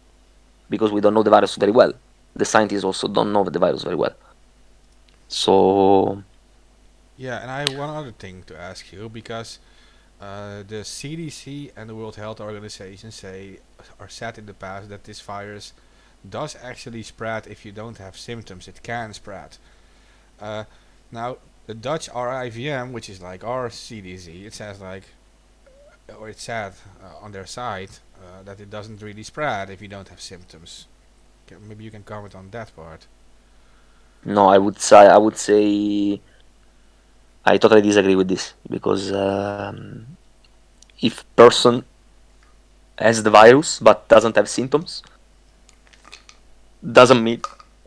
because we don't know the virus very well. The scientists also don't know the virus very well. So Yeah, and I have one other thing to ask you, because the CDC and the World Health Organization said in the past that this virus does actually spread if you don't have symptoms. It can spread. Uh, Now the Dutch RIVM, which is like our CDC, it says like, or it said on their site that it doesn't really spread if you don't have symptoms. Maybe you can comment on that part. no, I would say I totally disagree with this, because if person has the virus but doesn't have symptoms, doesn't mean,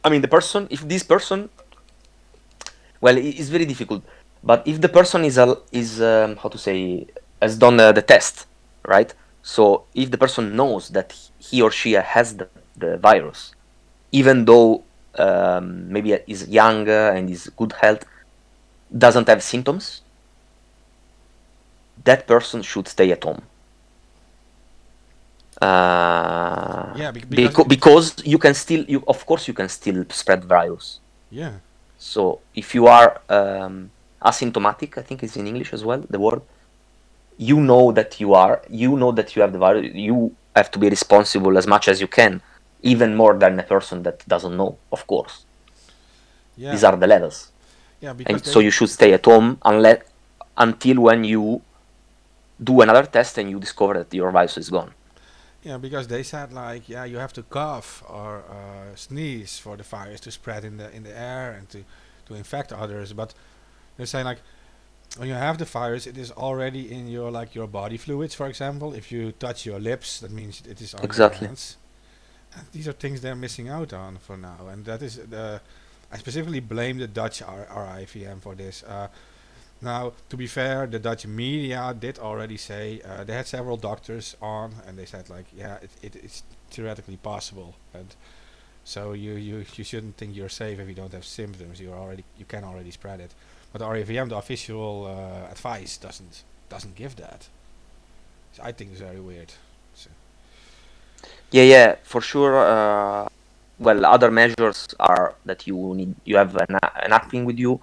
I mean, the person, if this person, well, it's very difficult, but if the person is how to say, has done the test, right? So if the person knows that he or she has the virus, even though maybe is young and is good health, doesn't have symptoms, that person should stay at home. Yeah, because Because you can still, of course, you can still spread virus. yeah, So if you are asymptomatic, I think it's in English as well, the word, you know that you have the virus, you have to be responsible as much as you can, even more than a person that doesn't know, of course. yeah, These are the levels. yeah, because And so they you should stay at home until when you do another test and you discover that your virus is gone. yeah, because they said like, yeah, you have to cough or sneeze for the virus to spread in the air and to infect others. But they're saying like, when you have the virus, it is already in your like your body fluids. For example, if you touch your lips, that means it is on your Exactly. hands. And these are things they're missing out on for now, and that is the. I specifically blame the Dutch RIVM for this. Now, to be fair, the Dutch media did already say they had several doctors on, and they said like, yeah, it's theoretically possible, and so you shouldn't think you're safe if you don't have symptoms. You can already spread it, but the RIVM, the official advice, doesn't give that. So I think it's very weird. So, Yeah, for sure. Well, other measures are that you have a napkin with you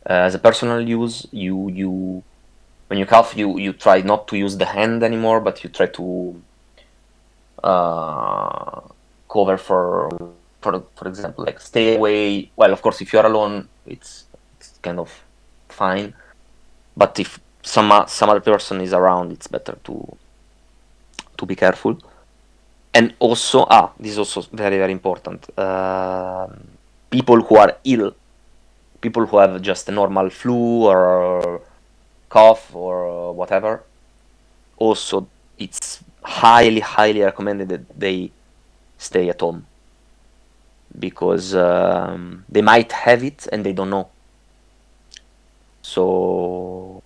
as a personal use. You when you cough, you try not to use the hand anymore, but you try to uh, cover for example, like stay away. Well, of course, if you're alone, it's kind of fine. But if some other person is around, it's better to be careful. And also, this is also very very important. People who are ill, people who have just a normal flu or cough or whatever, also it's highly recommended that they stay at home, because they might have it and they don't know. So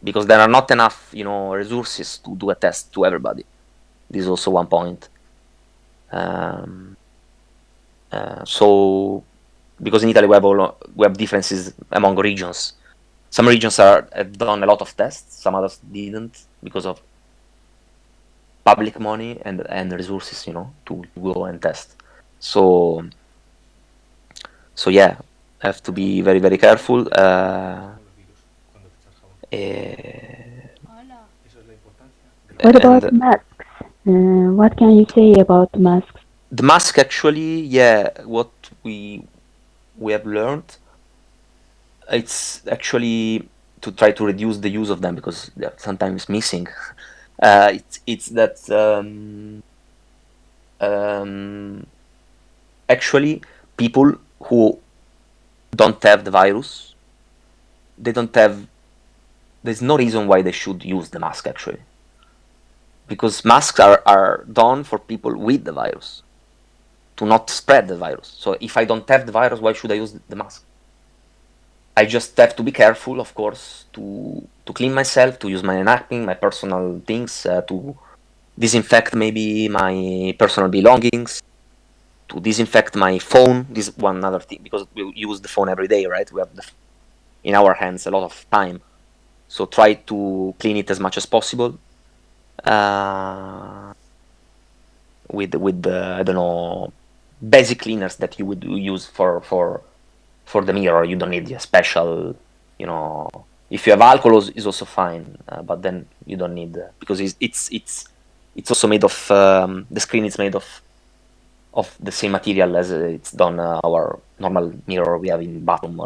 because there are not enough, resources to do a test to everybody. This is also one point. So, because in Italy we have differences among regions. Some regions have done a lot of tests, some others didn't because of public money and resources, to go and test. So yeah, have to be very, very careful. What about And masks? What can you say about masks? the mask, actually, yeah, what we have learned, it's actually to try to reduce the use of them because they're sometimes missing. It's that actually people who don't have the virus, they don't have. There's no reason why they should use the mask, actually, because masks are done for people with the virus to not spread the virus. So if I don't have the virus, why should I use the mask? I just have to be careful, of course, to clean myself, to use my napkin, my personal things, to disinfect maybe my personal belongings, to disinfect my phone. This is one other thing, because we use the phone every day, right? We have in our hands a lot of time, so try to clean it as much as possible. With the, I don't know, basic cleaners that you would use for the mirror. You don't need a special, if you have alcohol is also fine, but then you don't need, because it's also made of, the screen is made of the same material as it's done our normal mirror we have in bathroom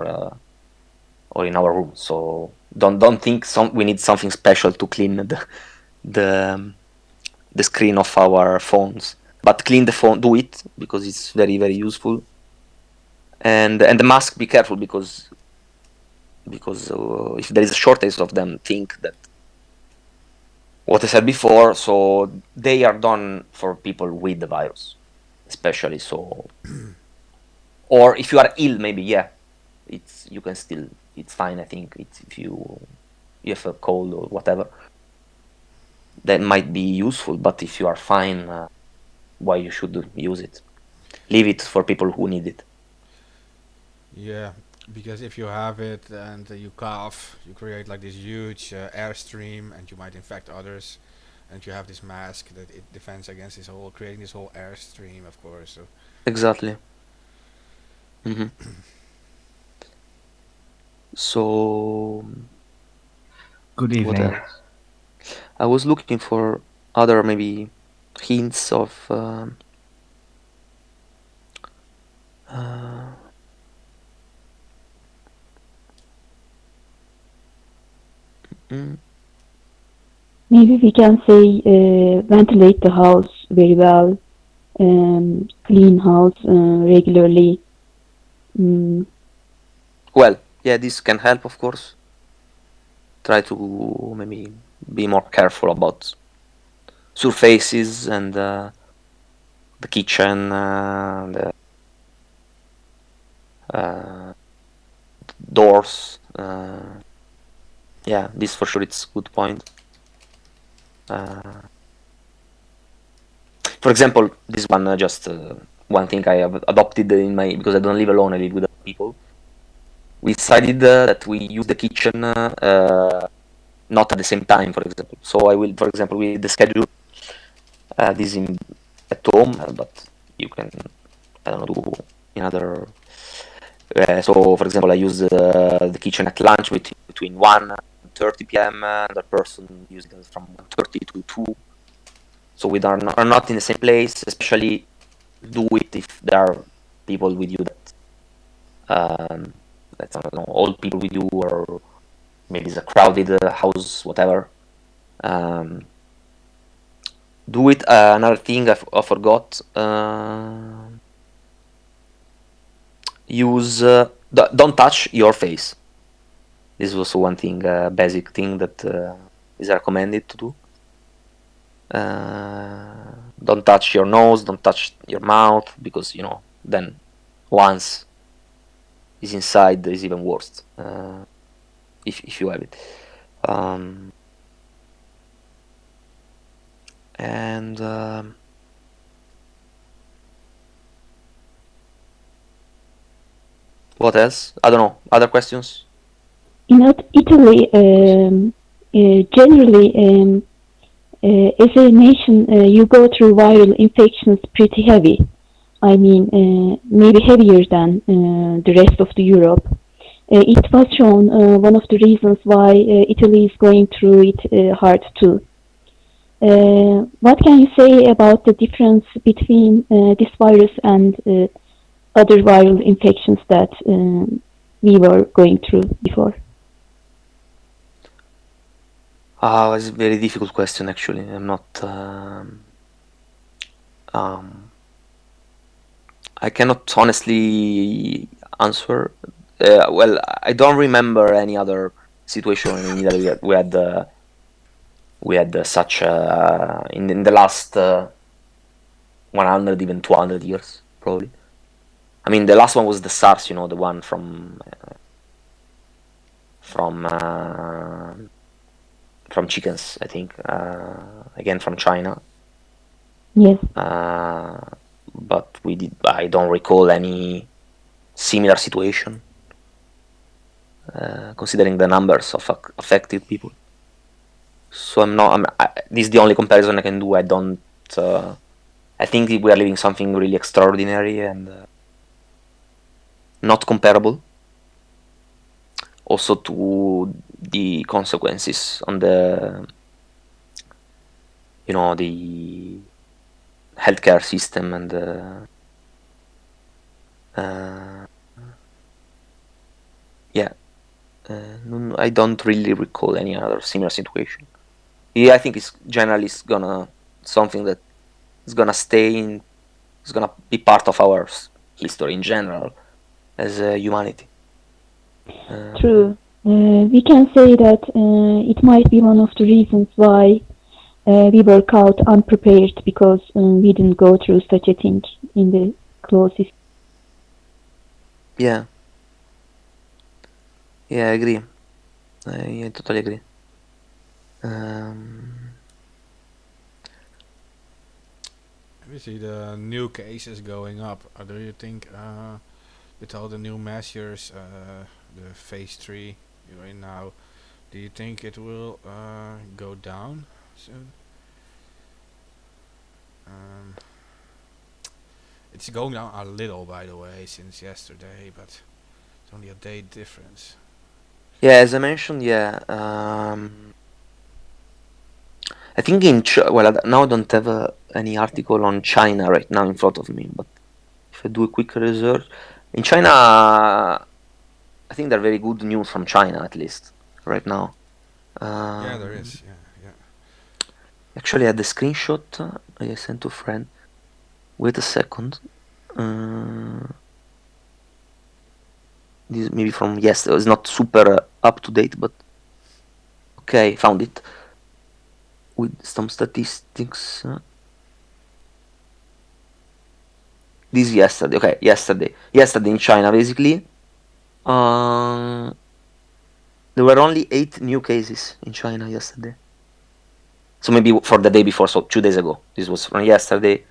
or in our room. So don't think we need something special to clean the screen of our phones. But clean the phone, do it, because it's very, very useful. And the mask, be careful, because if there is a shortage of them, think that what I said before. So they are done for people with the virus, especially. So, or if you are ill, maybe, yeah, you can still, it's fine. I think it's, if you have a cold or whatever, that might be useful. But if you are fine, why you should use it? Leave it for people who need it. Yeah, because if you have it and you cough, you create like this huge airstream, and you might infect others. And you have this mask that it defends against this whole creating this whole airstream, of course. So Exactly. hmm So Good what evening. else? I was looking for other maybe hints of. Uh, mm, Maybe we can say ventilate the house very well, clean house regularly. Mm, well, yeah, this can help, of course. Try to maybe be more careful about surfaces and the kitchen, the doors. Yeah, this for sure, it's a good point. For example, this one, just one thing I have adopted in my, because I don't live alone, I live with other people. We decided that we use the kitchen not at the same time, for example. So I will, for example, with the schedule this at home, but you can, I don't know, do in other. So, for example, I use the kitchen at lunch between 1 and 30 p.m. Another person uses it from 1:30 to 2. So we are not in the same place. Especially do it if there are people with you that I don't know, old people with you, or maybe it's a crowded house, whatever. Um, do it. Another thing I forgot. Use don't touch your face. This is also one thing, basic thing that is recommended to do. Don't touch your nose, don't touch your mouth, because then once is inside is even worse, if you have it. And what else? I don't know. Other questions? In Italy, generally, as a nation, you go through viral infections pretty heavy. I mean, maybe heavier than the rest of the Europe. It was shown one of the reasons why Italy is going through it hard too. What can you say about the difference between this virus and other viral infections that we were going through before? It's a very difficult question, actually. I'm not. I cannot honestly answer. Well, I don't remember any other situation in Italy we had such in the last 100, even 200 years, probably. I mean, the last one was the SARS, the one from chickens, I think, again from China. Yes. But I don't recall any similar situation, considering the numbers of affected people. So this is the only comparison I can do. I don't. I think we are living something really extraordinary and not comparable. Also to the consequences on the the healthcare system and I don't really recall any other similar situation. Yeah, I think it's generally something that is gonna stay in. It's gonna be part of our history in general as humanity. True. We can say that it might be one of the reasons why we were caught unprepared because we didn't go through such a thing in the closest. Yeah. Yeah, I agree. I totally agree. We see the new cases going up. Do you think with all the new measures, the phase 3 you're in now, do you think it will go down soon? It's going down a little, by the way, since yesterday, but it's only a day difference. Yeah, as I mentioned, yeah. I think now I don't have any article on China right now in front of me, but if I do a quick research, in China, I think there are very good news from China, at least, right now. Yeah, there is. Yeah. Actually, I had the screenshot I sent to a friend. Wait a second. This maybe from yesterday. It's not super up to date, but okay, found it with some statistics. This yesterday. Okay, yesterday in China, basically. There were only 8 new cases in China yesterday. So maybe for the day before, so 2 days ago. This was from yesterday.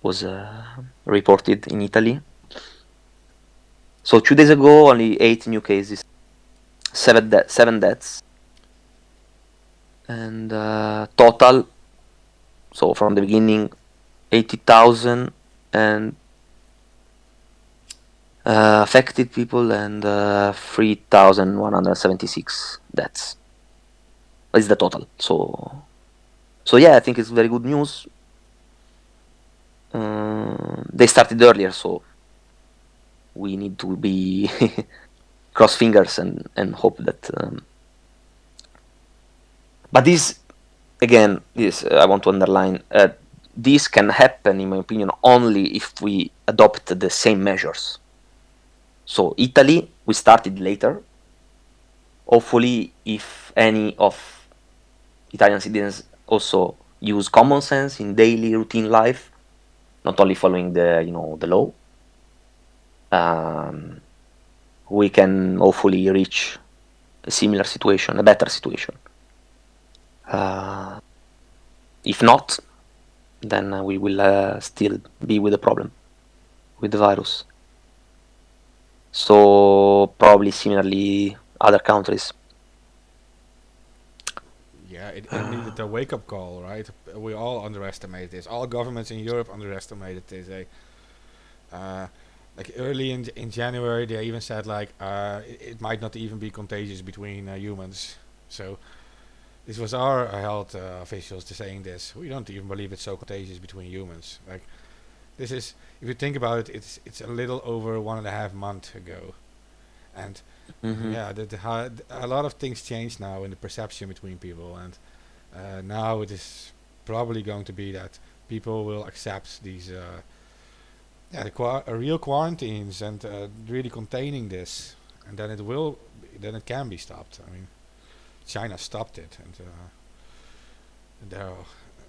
Was reported in Italy. So 2 days ago, only 8 new cases, 7 deaths, and total. So from the beginning, 80,000 and affected people and 3,176 deaths. Is the total. So yeah, I think it's very good news. They started earlier, so we need to be cross fingers and hope that. But this, again, I want to underline. This can happen, in my opinion, only if we adopt the same measures. So Italy, we started later. Hopefully, if any of Italian citizens also use common sense in daily routine life, not only following the law, we can hopefully reach a similar situation, a better situation. If not, then we will still be with the problem, with the virus. So probably similarly other countries. Yeah, it needed a wake-up call, right? We all underestimated this. All governments in Europe underestimated this. Like early in January, they even said like it might not even be contagious between humans. So this was our health officials saying this. We don't even believe it's so contagious between humans. Like this is, if you think about it, it's a little over 1.5 months ago, and yeah, a lot of things change now in the perception between people, and now it is probably going to be that people will accept these real quarantines and really containing this, and then it can be stopped. I mean, China stopped it, and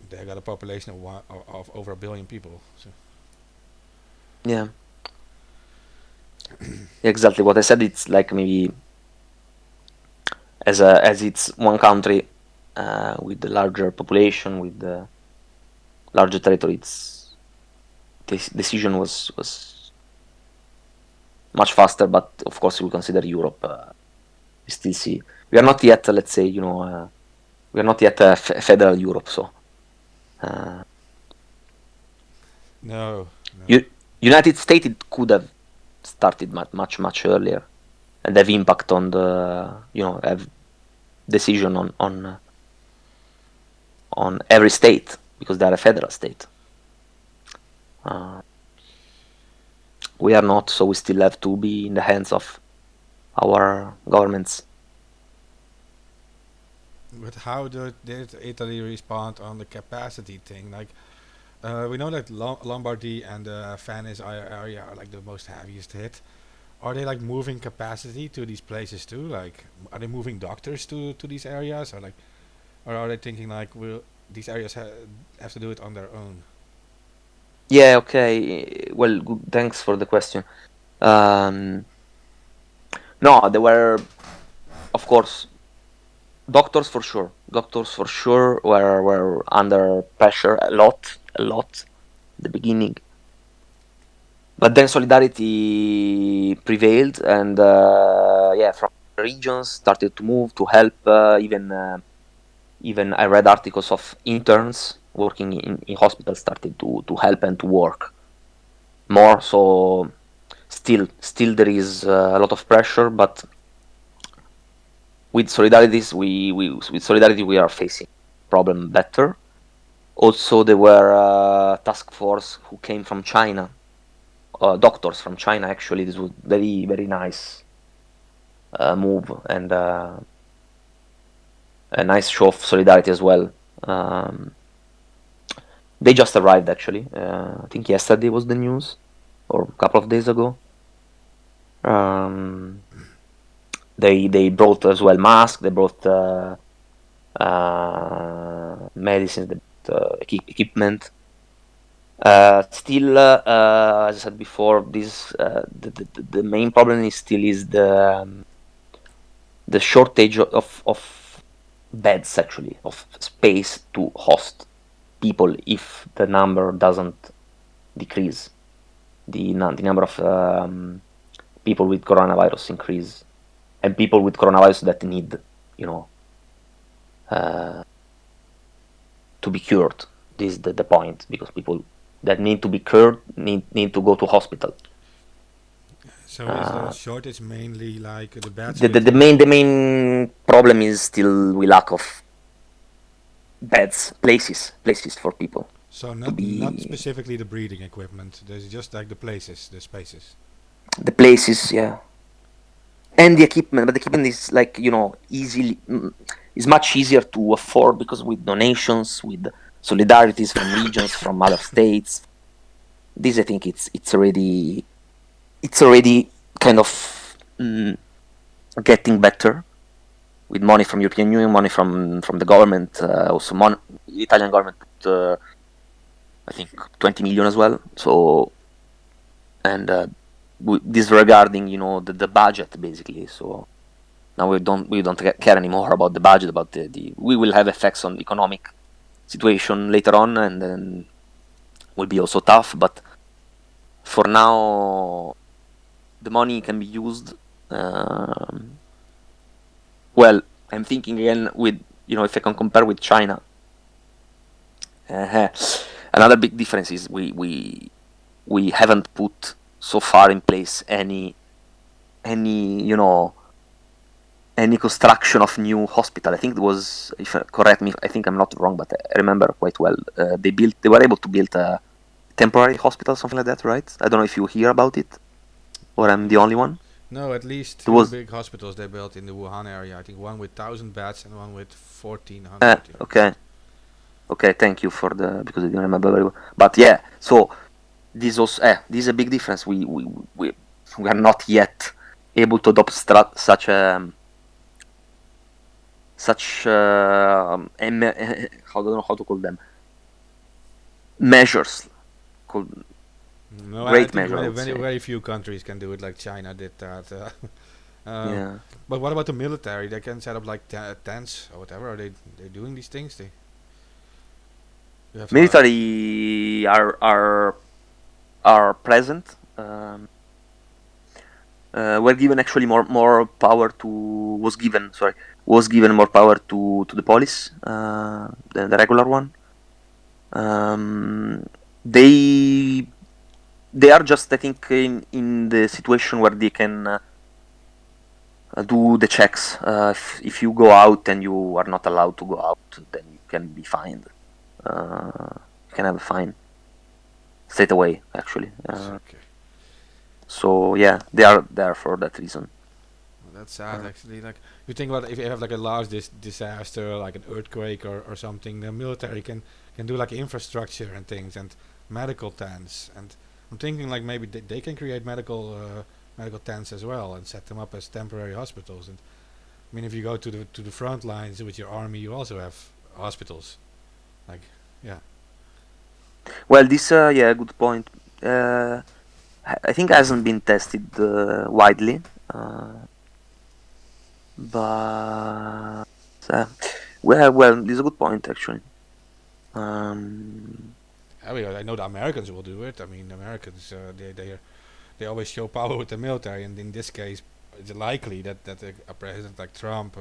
they got a population of over 1 billion people. So Yeah, exactly what I said. It's like maybe as it's one country with the larger population, with the larger territory. This decision was much faster, but of course we consider Europe. We still see we are not yet, let's say, we are not yet federal Europe. So no, United States, it could have started much earlier and have impact on the have decision on every state because they are a federal state. We are not, so we still have to be in the hands of our governments. but how did Italy respond on the capacity thing? Like we know that Lombardy and Venice area are like the most heaviest hit. Are they like moving capacity to these places too? Like, are they moving doctors to these areas, or are they thinking like, will these areas have to do it on their own? Yeah, okay. Well, good, thanks for the question. No, there were, of course, doctors for sure. Doctors for sure were under pressure a lot at the beginning. But then solidarity prevailed, and yeah, from regions started to move to help. Even I read articles of interns working in hospitals started to help and to work more. So still there is a lot of pressure, but with solidarity we are facing problem better. Also, there were task force who came from China, doctors from China. Actually, this was very nice move and a nice show of solidarity as well. They just arrived actually. I think yesterday was the news, or a couple of days ago. They brought as well masks. They brought medicines, they brought, equipment. Still, as I said before, the main problem is still the shortage of beds, actually, of space to host people if the number doesn't decrease. The number of people with coronavirus increase, and people with coronavirus that need, to be cured. This is the point, because people that need to be cured need to go to hospital. So is the shortage mainly like the beds? The main problem is still we lack of beds, places for people So to not be specifically the breathing equipment. There's just like the places, the spaces. the places, yeah, and the equipment. But the equipment is like easily is much easier to afford because with donations, with solidarities from regions, from other states. This I think it's already kind of getting better with money from European Union, money from the government, also Italian government, I think 20 million as well. So, and disregarding the budget basically. So Now we don't care anymore about the budget, about the we will have effects on the economic situation later on, and then will be also tough. But for now, the money can be used. Well, I'm thinking again with, if I can compare with China. uh Another big difference is we haven't put so far in place any any construction of new hospital. I think it was, if correct me, I think I'm not wrong, but I remember quite well. They were able to build a temporary hospital, something like that, right? I don't know if you hear about it, or I'm the only one. No, at least There two was big hospitals they built in the Wuhan area. I think one with 1,000 beds and one with 1,400. okay, okay. Thank you for the, because I didn't remember very well. But yeah, so this was this is a big difference. We are not yet able to adopt such a such I don't know how to call them, measures, called No, I great think measure, I very, would very, say. very few countries can do it like China did that. Yeah. But what about the military? They can set up like tents or whatever. Are they doing these things? You have Military are present. Were given actually more power to was given more power to the police than the regular one. They are just, I think, in the situation where they can do the checks. If you go out and you are not allowed to go out, then you can be fined. You can have a fine straight away, actually. okay. So yeah, they are there for that reason. Well, that's sad Uh, actually. Like you think about if you have like a large disaster, like an earthquake or something, the military can do like infrastructure and things and medical tents. And I'm thinking like maybe they can create medical tents as well and set them up as temporary hospitals. And I mean, if you go to the front lines with your army, you also have hospitals. Like yeah. well, this yeah, good point. I think hasn't been tested widely, but uh, well, this is a good point actually. Um, I know the Americans will do it. I mean, Americans they always show power with the military, and in this case, it's likely that a president like Trump,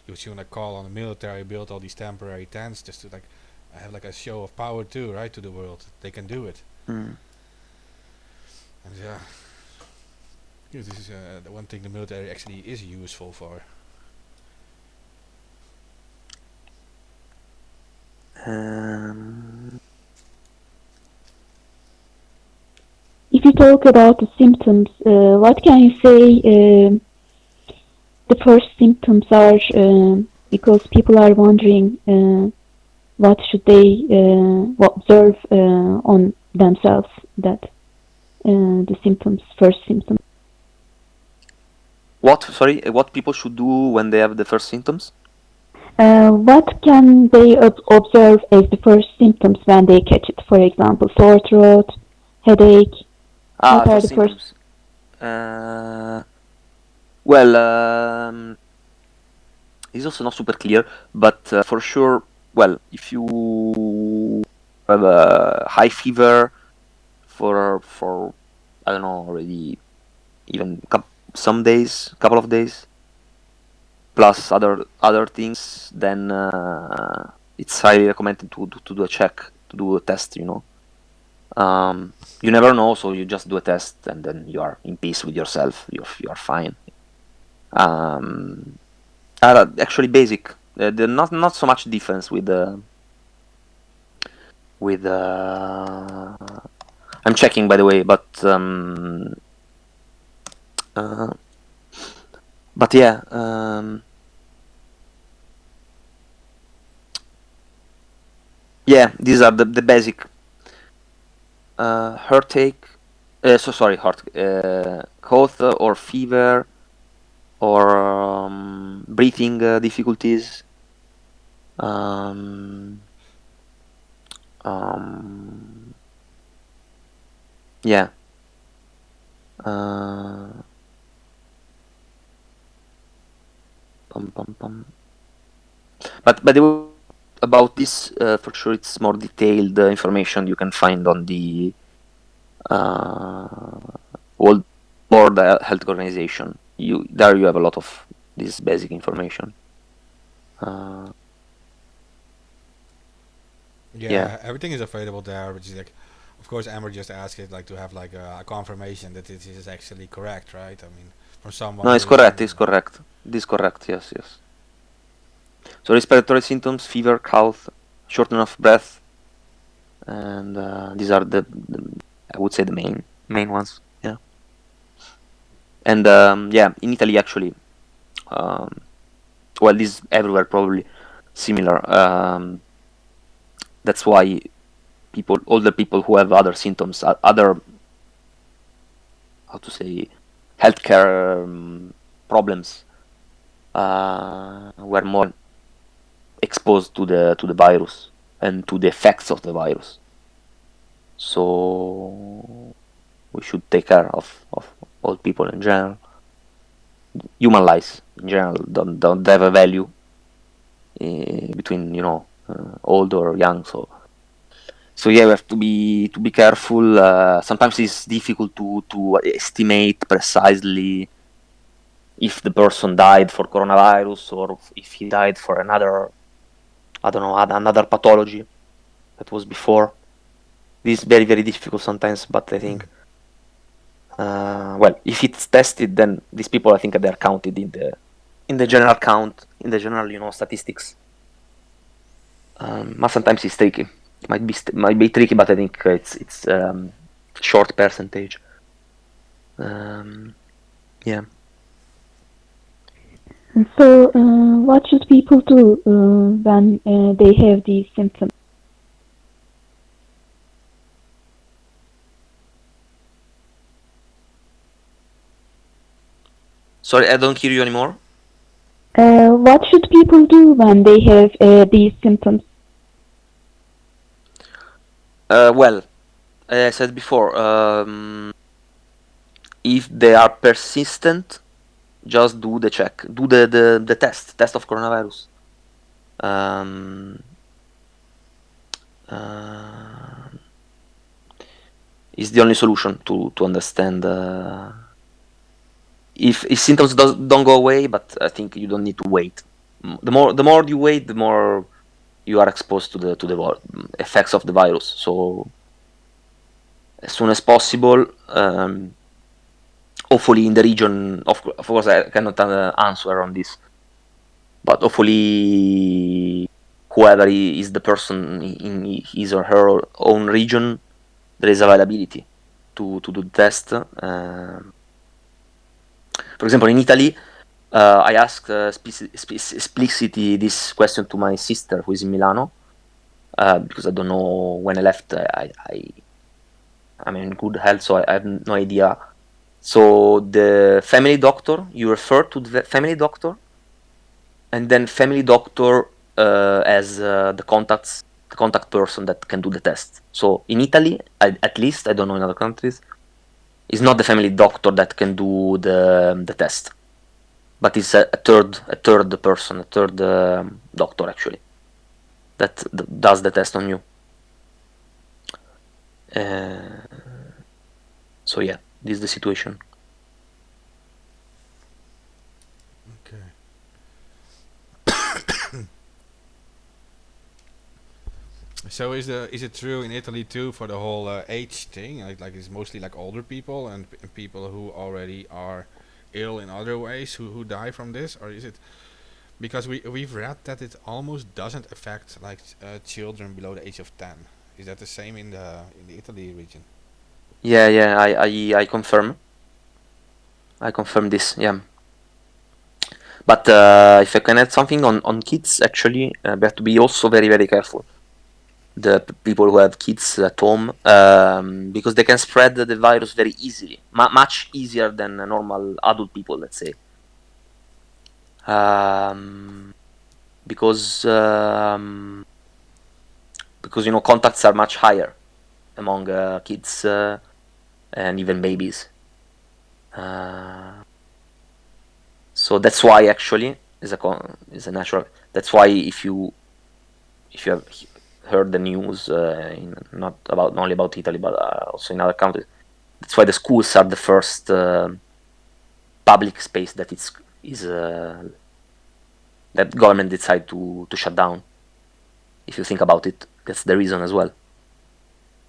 you'll soon call on the military, build all these temporary tents just to like have like a show of power too, right, to the world. They can do it, mm. and yeah, this is the one thing the military actually is useful for. um, If you talk about the symptoms, what can you say the first symptoms are? Because people are wondering what should they observe on themselves, that the symptoms, first symptoms. What people should do when they have the first symptoms? What can they observe as the first symptoms when they catch it? For example, sore throat, headache. What are First the first? symptoms. Well, it's also not super clear, but for sure, well, if you have a high fever for I don't know, already even some days, couple of days, plus other things, then it's highly recommended to do a check, to do a test. You never know, so you just do a test, and then you are in peace with yourself. You are fine. Actually, basic. There not so much difference with. I'm checking, by the way, uh, but yeah. Yeah, these are the basic heartache. Heart cough or fever or breathing difficulties. Um, yeah. Uh, But about this, for sure, it's more detailed information you can find on the World Health Organization. There you have a lot of this basic information. Yeah. Everything is available there, which is like, of course, Amber just asked it like to have like a confirmation that this is actually correct, right? I mean, from someone No, it's who is correct. It's correct. This is correct. Yes, yes. So respiratory symptoms: fever, cough, shortness of breath, and these are the I would say the main ones. Yeah. And yeah, in Italy actually, well, this is everywhere probably similar. That's why older people who have other symptoms, other, how to say, healthcare problems, were more exposed to the virus and to the effects of the virus. So we should take care of old people in general. Human lives in general don't have a value between old or young. So yeah, we have to be careful. Sometimes it's difficult to estimate precisely if the person died for coronavirus or if he died for another, I don't know, another pathology that was before. This is very, very difficult sometimes, but I think, well, if it's tested, then these people, I think, they're counted in the general count, in the general, statistics. But sometimes it's tricky. Might be tricky, but I think it's short percentage. Yeah. So, what should people do when they have these symptoms? Sorry, I don't hear you anymore. What should people do when they have these symptoms? Well, as I said before, if they are persistent, just do the check, do the test of coronavirus. Is the only solution to understand if symptoms don't go away, but I think you don't need to wait. The more you wait, the more you are exposed to the effects of the virus. So as soon as possible, hopefully in the region, of course I cannot answer on this, but hopefully whoever is the person in his or her own region, there is availability to do the test. For example, in Italy, I asked explicitly this question to my sister who is in Milano, because I don't know when I left. I'm in good health, so I have no idea. So the family doctor, you refer to the family doctor, and then family doctor as the contact person that can do the test. So in Italy, at least, I don't know in other countries, it's not the family doctor that can do the test, but it's a third person, a third doctor actually, that does the test on you. So yeah, this is the situation. Okay. So is it true in Italy too for the whole age thing? Like it's mostly like older people and people who already are ill in other ways who die from this, or is it because we've read that it almost doesn't affect like children below the age of 10? Is that the same in the Italy region? Yeah, I confirm. I confirm this. Yeah. But if I can add something on kids, actually, we have to be also very, very careful. The people who have kids at home, because they can spread the virus very easily, much easier than normal adult people, let's say. Because contacts are much higher among kids and even babies. So that's why actually is a natural. That's why if you have heard the news, not only about Italy but also in other countries, that's why the schools are the first public space that that government decide to shut down. If you think about it, that's the reason as well.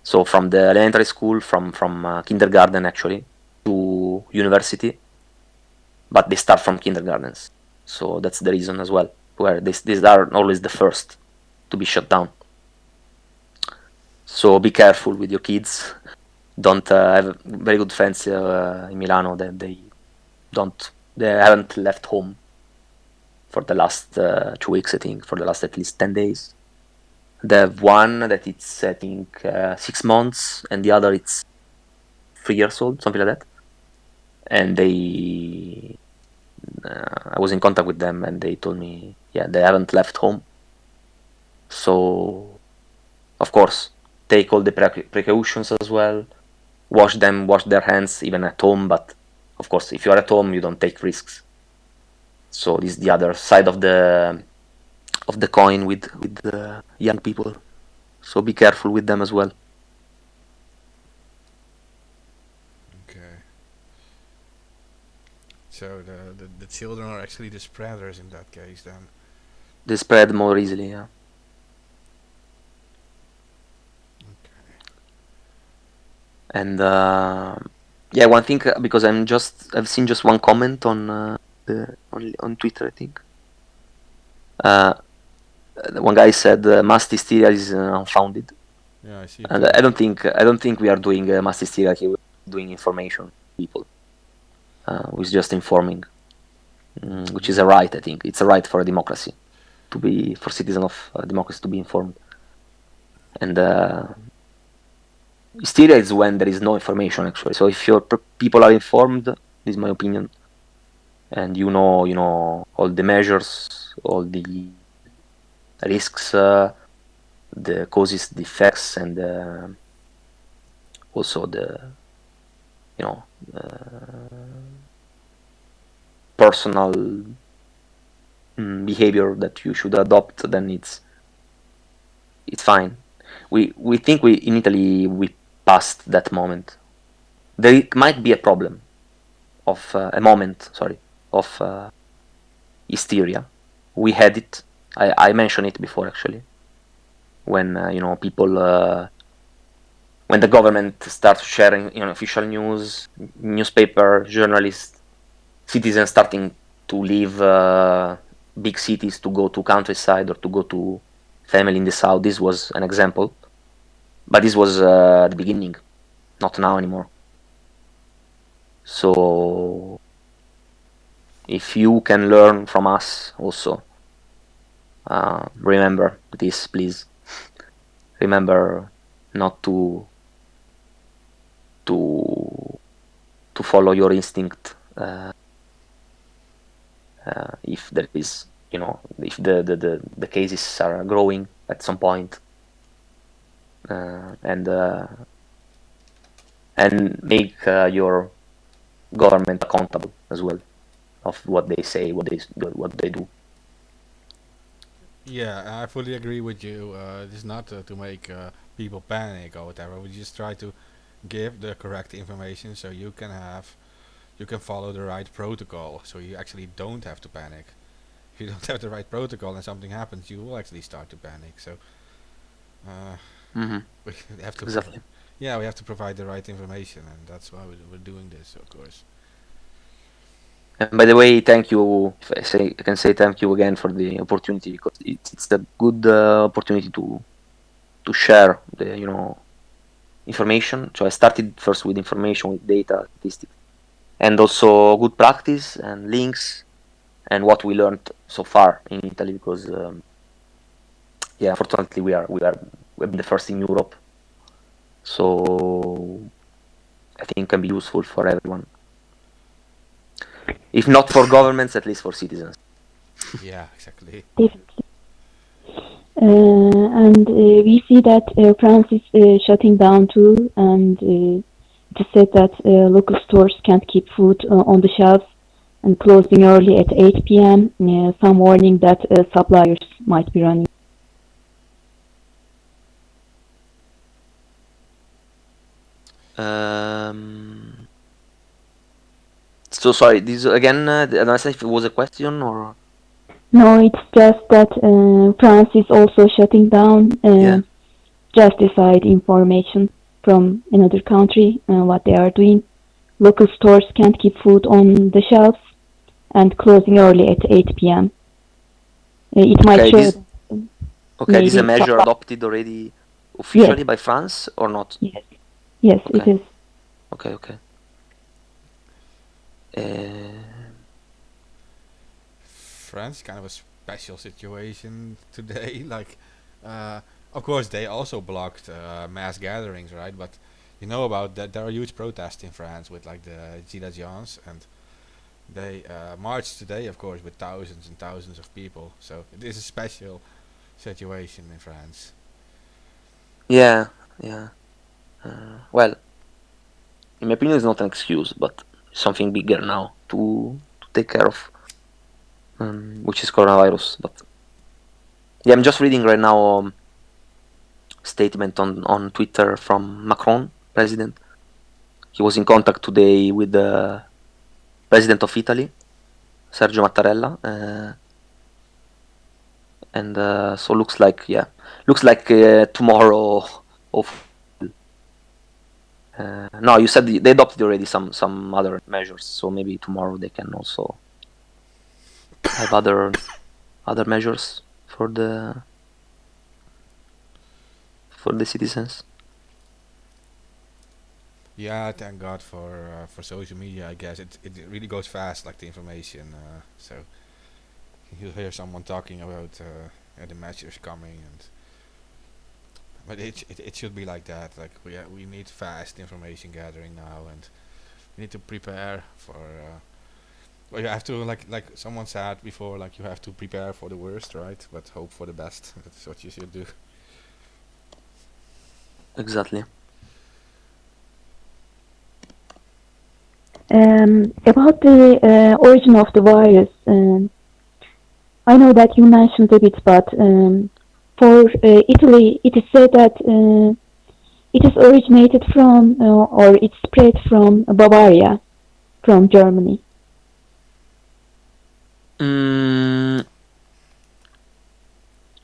So from the elementary school, from kindergarten actually to university, but they start from kindergartens. So that's the reason as well, where these are always the first to be shut down. So be careful with your kids. Don't have very good friends in Milano that they haven't left home for the last 2 weeks, I think, for the last at least 10 days. They have one that it's, I think, 6 months, and the other it's 3 years old, something like that. And I was in contact with them, and they told me, yeah, they haven't left home. So, of course, take all the precautions as well. Wash their hands even at home. But of course, if you are at home, you don't take risks. So this is the other side of the coin with the young people. So be careful with them as well. Okay. So the children are actually the spreaders in that case then. They spread more easily, yeah. Okay. And yeah, one thing, because I've seen just one comment on Twitter, I think. One guy said mass hysteria is unfounded. Yeah, I see. And I don't think we are doing mass hysteria here. We're doing information people. Who's just informing, which is a right. I think it's a right for a democracy, for citizens of democracy to be informed. And hysteria is when there is no information actually. So if your people are informed, this is my opinion, and you know all the measures, all the risks, the causes, the effects, and also the personal behavior that you should adopt, then it's fine. We think in Italy we passed that moment. There might be a problem of hysteria. We had it. I mentioned it before actually. When people, when the government starts sharing official news, newspaper, journalists, citizens starting to leave big cities to go to countryside or to go to family in the south. This was an example, but this was the beginning, not now anymore. So if you can learn from us also, remember this, please. Remember not to follow your instinct if there is, if the cases are growing at some point, and make your government accountable as well of what they say, what they do. Yeah, I fully agree with you. It's not to make people panic or whatever. We just try to give the correct information so you can follow the right protocol. So you actually don't have to panic. If you don't have the right protocol and something happens, you will actually start to panic. So we have to Exactly. we have to provide the right information, and that's why we're doing this, of course. And by the way, thank you. If I can say thank you again for the opportunity, because it's a good opportunity to share the information. So I started first with information, with data, statistics, and also good practice and links, and what we learned so far in Italy. Because unfortunately we've been the first in Europe, so I think can be useful for everyone. If not for governments, at least for citizens. Yeah, exactly. Definitely. And we see that France is shutting down too, and it is said that local stores can't keep food on the shelves and closing early at 8 p.m. Some warning that suppliers might be running. So sorry, this again, I don't know if it was a question or... No, it's just that France is also shutting down Yeah. justified information from another country, what they are doing. Local stores can't keep food on the shelves and closing early at 8 p.m. It might Okay, show this is a maybe measure adopted already officially by France or not? Yes, Okay. it is. Okay. France kind of a special situation today. Like, of course, they also blocked mass gatherings, right? But you know about that. There are huge protests in France with like the Gilets Jaunes, and they marched today, of course, with thousands and thousands of people. So it is a special situation in France. Yeah. Well, in my opinion, it's not an excuse, but something bigger now to take care of, which is coronavirus. But yeah, I'm just reading right now statement on Twitter from Macron, president. He was in contact today with the president of Italy, Sergio Mattarella, and so looks like tomorrow. No, you said they adopted already some other measures, so maybe tomorrow they can also have other measures for the citizens. Yeah, thank God for social media. I guess it really goes fast, like the information. So you hear someone talking about the measures coming, and but it should be like that. Like we need fast information gathering now, and we need to prepare for. Well, you have to like someone said before, like you have to prepare for the worst, right? But hope for the best. That's what you should do. Exactly. About the origin of the virus, I know that you mentioned a bit, but for Italy, it is said that it is originated from or it spread from Bavaria, from Germany.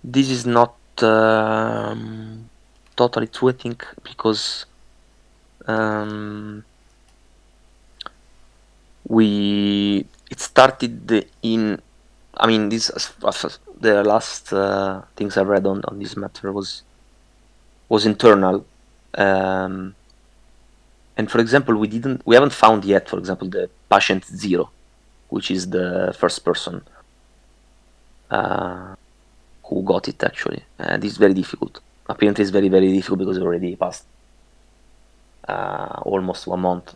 This is not totally true, I think, because it started in, I mean, this the last things I read on this matter was internal, and for example, we haven't found yet, for example, the patient 0, which is the first person who got it actually. This is very difficult. Apparently, it's very, very difficult because it already passed almost 1 month.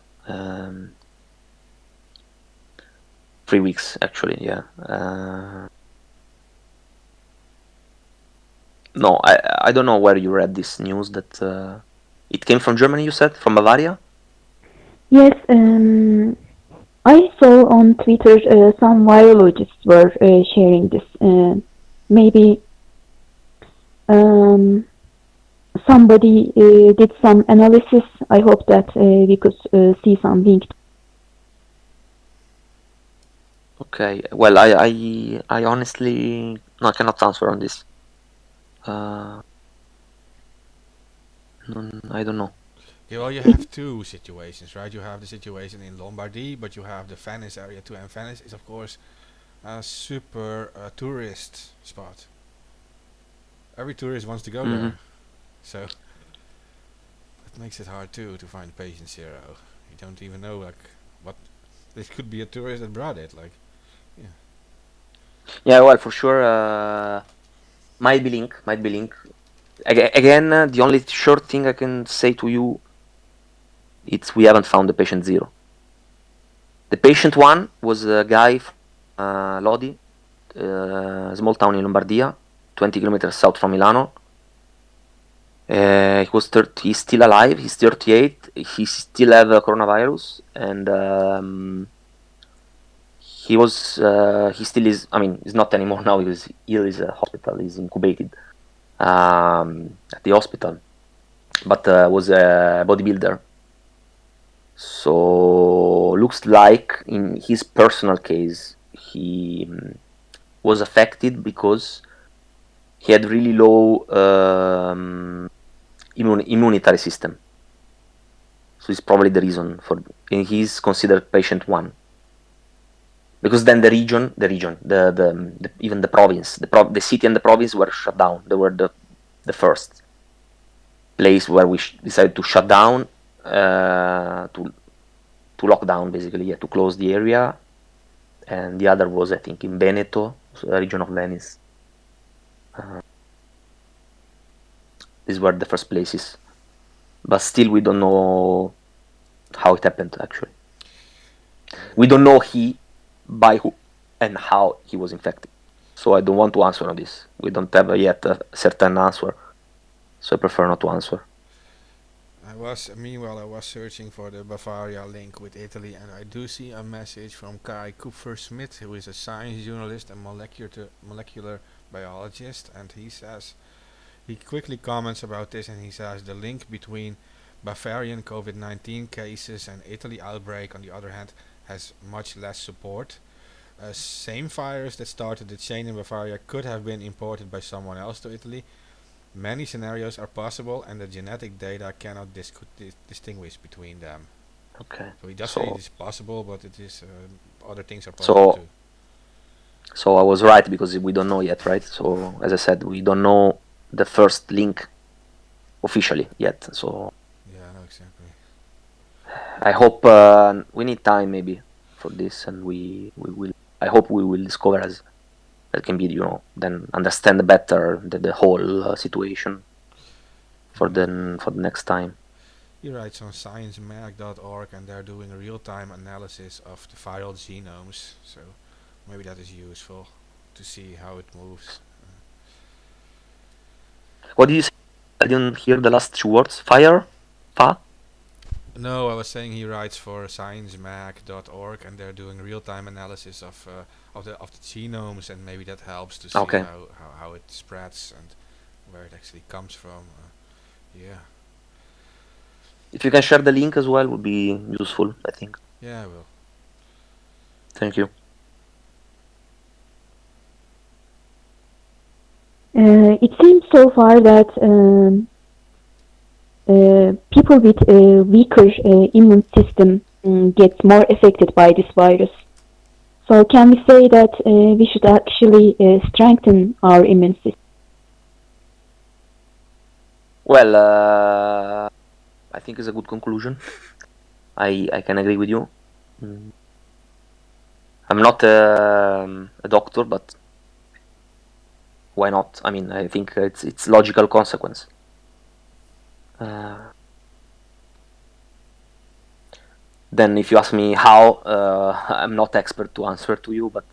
3 weeks actually, yeah. No, I don't know where you read this news that it came from Germany, you said? From Bavaria? Yes, I saw on Twitter some virologists were sharing this. Maybe somebody did some analysis. I hope that we could see some link. Okay, well, I honestly no, I cannot answer on this. I don't know. Yeah, well, you have two situations, right? You have the situation in Lombardy, but you have the Venice area too, and Venice is of course a super tourist spot. Every tourist wants to go there, so that makes it hard too to find patient 0. You don't even know like what this could be a tourist that brought it. Like, Yeah, well, for sure, might be link. Again, the only short thing I can say to you, it's we haven't found the patient 0. The patient 1 was a guy from Lodi, small town in Lombardia, 20 kilometers south from Milano. He's still alive. He's 38. He still have coronavirus, and he still is. I mean, he's not anymore now. He's ill. He's a hospital. He's incubated at the hospital, but was a bodybuilder. So looks like in his personal case, he was affected because he had really low immunitary system. So it's probably the reason for he's considered patient 1. Because then the region, even the province, the city and the province were shut down. They were the first place where we decided to shut down, to lock down basically, to close the area. And the other was, I think, in Veneto, so the region of Venice. These were the first places, but still we don't know how it happened. Actually, we don't know by who and how he was infected. So I don't want to answer on this. We don't have yet a certain answer, so I prefer not to answer. Meanwhile, I was searching for the Bavaria link with Italy, and I do see a message from Kai Kupfer-Smith, who is a science journalist and molecular biologist, and he quickly comments about this, and he says the link between Bavarian COVID-19 cases and Italy outbreak, on the other hand, has much less support. Same virus that started the chain in Bavaria could have been imported by someone else to Italy. Many scenarios are possible, and the genetic data cannot distinguish between them. Okay. So he does say it is possible, but it is other things are possible too. So I was right, because we don't know yet, right? So as I said, we don't know the first link officially yet. So yeah, no, exactly. I hope we need time maybe for this, and we will. I hope we will discover as that can be, then understand better the whole situation for the next time. He writes on sciencemag.org, and they're doing a real-time analysis of the viral genomes, so maybe that is useful to see how it moves. What did you say? I didn't hear the last 2 words. Fire? Fa? No, I was saying he writes for sciencemag.org, and they're doing real-time analysis of the genomes, and maybe that helps to see how it spreads and where it actually comes from. Yeah. If you can share the link as well, would be useful, I think. Yeah, I will. Thank you. It seems so far that people with a weaker immune system get more affected by this virus. So can we say that we should actually strengthen our immune system? Well, I think it's a good conclusion. I can agree with you. I'm not a doctor, but why not? I mean, I think it's logical consequence. Then if you ask me how, I'm not expert to answer to you, but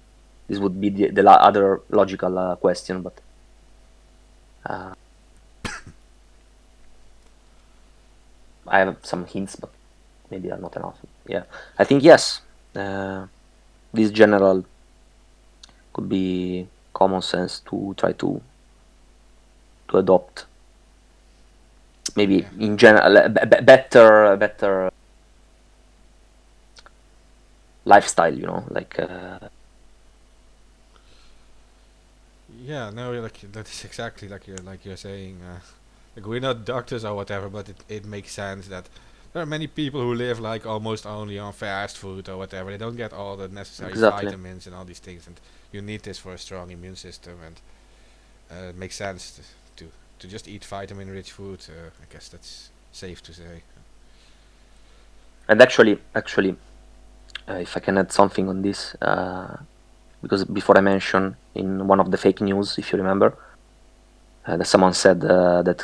this would be the other logical question. But I have some hints, but maybe are not enough. Yeah, I think yes. This general could be common sense to try to adopt. Maybe in general, better lifestyle, like. Yeah, no, that is exactly like you're saying. Like we're not doctors or whatever, but it makes sense that there are many people who live like almost only on fast food or whatever. They don't get all the necessary vitamins and all these things, and you need this for a strong immune system. And it makes sense to just eat vitamin-rich food. I guess that's safe to say. And actually, if I can add something on this, because before I mentioned in one of the fake news, if you remember, that someone said that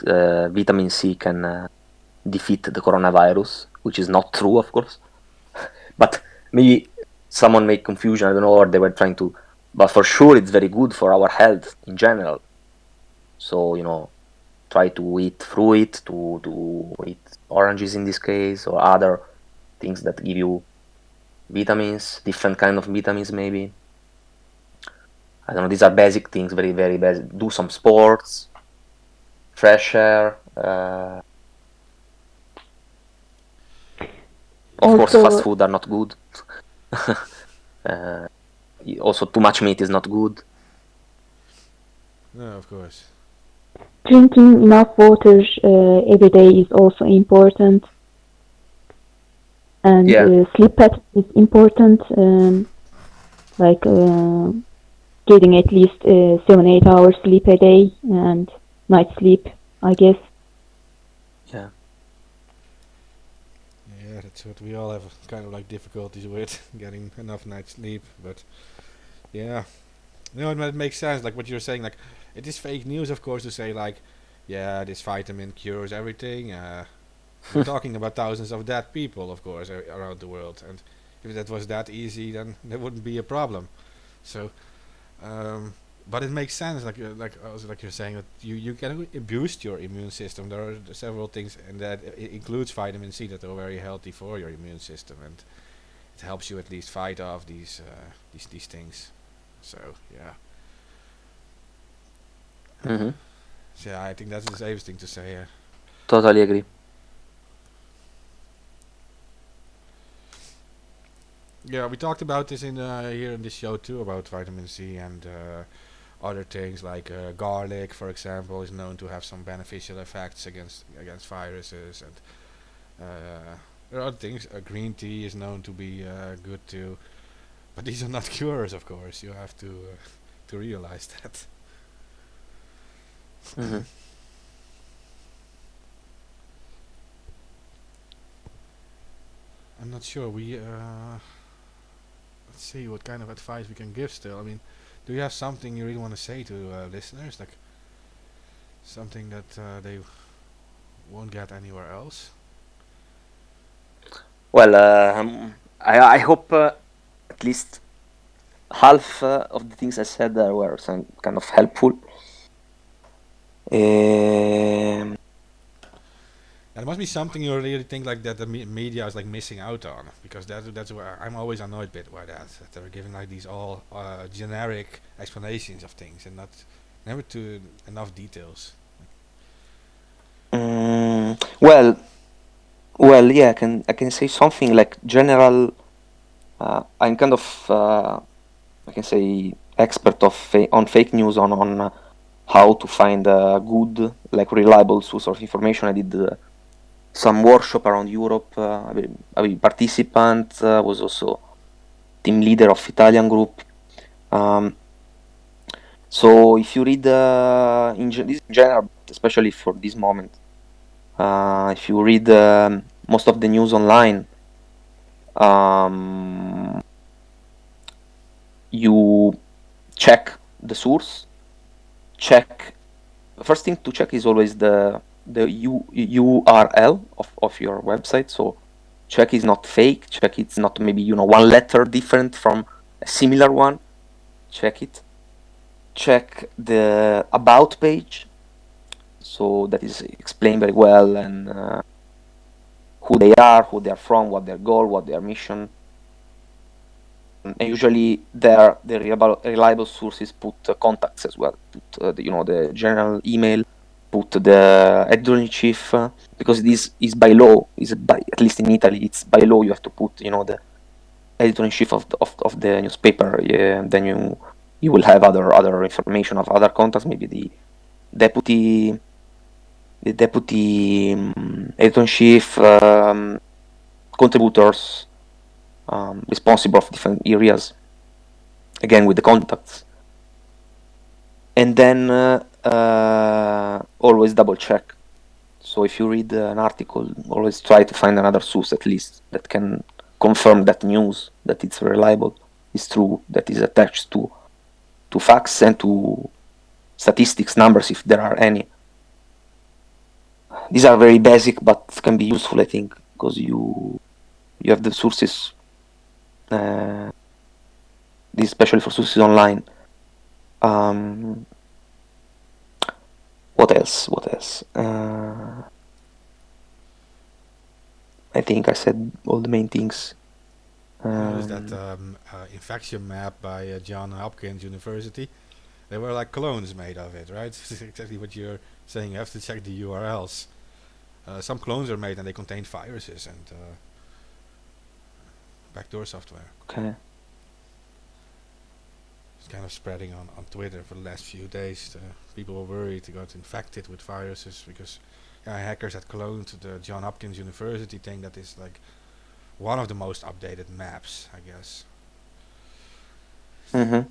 vitamin C can defeat the coronavirus, which is not true, of course. But maybe someone made confusion, I don't know, or they were trying to, but for sure it's very good for our health in general. So, try to eat fruit, to eat oranges in this case, or other things that give you vitamins, different kind of vitamins maybe. I don't know, these are basic things, very, very basic. Do some sports, fresh air. Of course, Also, fast food are not good. Also, too much meat is not good. No, of course. drinking enough water every day is also important, and Yeah. sleep pattern is important. Like getting at least 7-8 hours sleep a day and night sleep, I guess. Yeah. Yeah, that's what we all have kind of like difficulties with getting enough night's sleep. But yeah, it makes sense. Like what you're saying, like it is fake news, of course, to say like, yeah, this vitamin cures everything. We're talking about thousands of dead people, of course, around the world, and if that was that easy, then there wouldn't be a problem. So, but it makes sense, like also like you're saying that you can boost your immune system. There are several things, and that it includes vitamin C that are very healthy for your immune system, and it helps you at least fight off these things. So yeah, Hmm. so yeah, I think that's the safest thing to say. Totally agree. Yeah, we talked about this in here in this show too about vitamin C and other things like garlic, for example, is known to have some beneficial effects against viruses, and there are other things. Green tea is known to be good too, but these are not cures, of course. You have to realize that. Hmm. I'm not sure. Let's see what kind of advice we can give. Still, I mean, do you have something you really want to say to listeners, like something that they won't get anywhere else? Well, I hope at least half of the things I said were some kind of helpful. Um, There must be something you really think like that the media is like missing out on, because that's where I'm always annoyed bit by that they're giving like these all generic explanations of things and not never to enough details. mm, well, yeah, I can say something like general. I'm kind of I can say expert on fake news on how to find a good, like reliable source of information. I did some workshop around Europe. I participant, was also team leader of Italian group. Um, so if you read this in general, especially for this moment, if you read most of the news online, um, you check the source. Check First thing to check is always the URL of your website. So check is not fake. Check it's not maybe one letter different from a similar one. Check it. Check the about page. So that is explained very well, and who they are from, what their goal, what their mission. And usually the reliable sources put contacts as well. Put the general email. Put the editor-in-chief, because this is by law. Is by, at least in Italy, it's by law. You have to put the editor-in-chief of the newspaper. Yeah, then you will have other information of other contacts. Maybe deputy the deputy editor-in-chief, contributors responsible of different areas, again with the contacts. And then always double check. So if you read an article, always try to find another source at least that can confirm that news, that it's reliable, is true, that is attached to facts and to statistics, numbers, if there are any. These are very basic, but can be useful, I think, because you have the sources. This especially for sources online. What else? I think I said all the main things. You noticed that Um, infection map by John Hopkins University? They were like clones made of it, right? Exactly what you're saying. You have to check the URLs. Some clones are made and they contain viruses and backdoor software. okay. It's kind of spreading on Twitter for the last few days. People were worried they got infected with viruses because hackers had cloned the John Hopkins University thing that is like one of the most updated maps, I guess. Mm-hmm.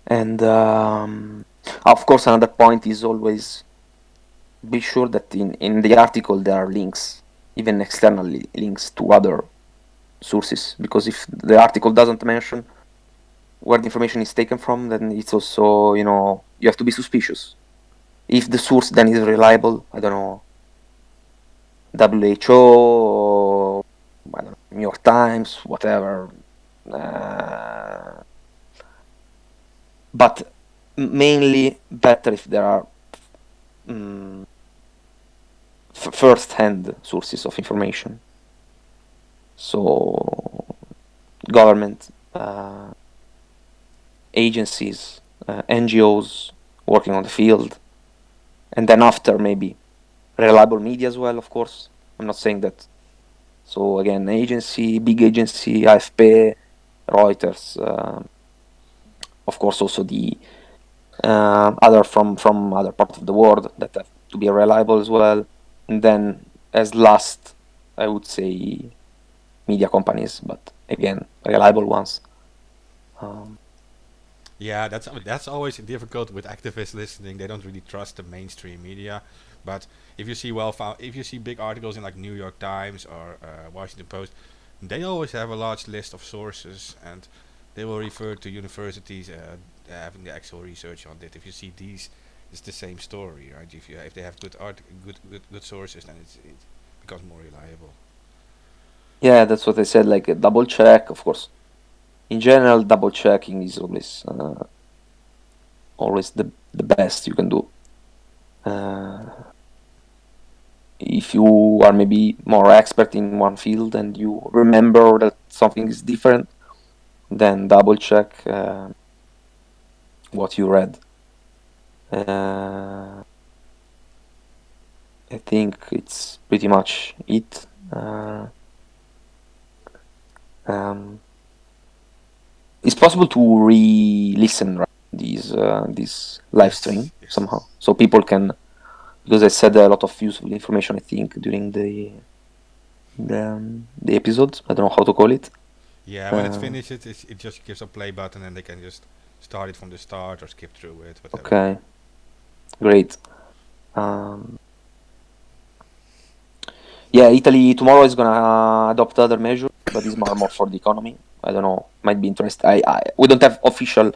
And of course, another point is always be sure that in the article there are links, even external links to other sources, because if the article doesn't mention where the information is taken from, then it's also, you have to be suspicious. If the source then is reliable, I don't know, WHO, or, I don't know, New York Times, whatever. But mainly better if there are first-hand sources of information. So government, agencies, NGOs working on the field, and then after maybe reliable media as well, of course. I'm not saying that. So again, big agency, AFP, Reuters, of course also the other from other parts of the world that have to be reliable as well. And then as last, I would say media companies, but again, reliable ones. Yeah, that's always difficult with activists listening. They don't really trust the mainstream media. But if you see if you see big articles in like New York Times or Washington Post, they always have a large list of sources, and they will refer to universities having the actual research on it. If you see these, it's the same story, right? If they have good sources, then it becomes more reliable. Yeah, that's what I said. Like a double check, of course. In general, double checking is always the best you can do. If you are maybe more expert in one field and you remember that something is different, then double check what you read. I think it's pretty much it. It's possible to re-listen, right, this live stream Yes. somehow, so people can, because I said a lot of useful information, I think, during the episodes. I don't know how to call it. Yeah, when it's finished, it just gives a play button, and they can just start it from the start or skip through it, whatever. Okay, great. Yeah, Italy tomorrow is gonna adopt other measures, but it's more for the economy. I don't know, might be interesting. We don't have official,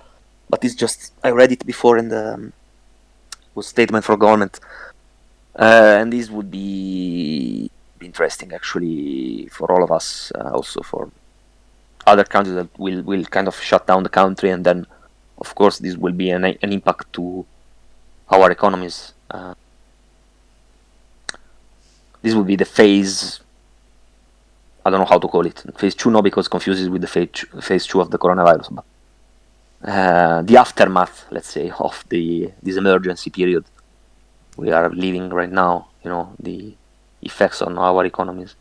but it's just I read it before in the was statement for government, and this would be interesting actually for all of us, also for other countries that will kind of shut down the country, and then of course this will be an impact to our economies. This would be the phase, I don't know how to call it, phase 2, no, because confuses with the phase 2 of the coronavirus, but the aftermath, let's say, of this emergency period we are living right now. The effects on our economies,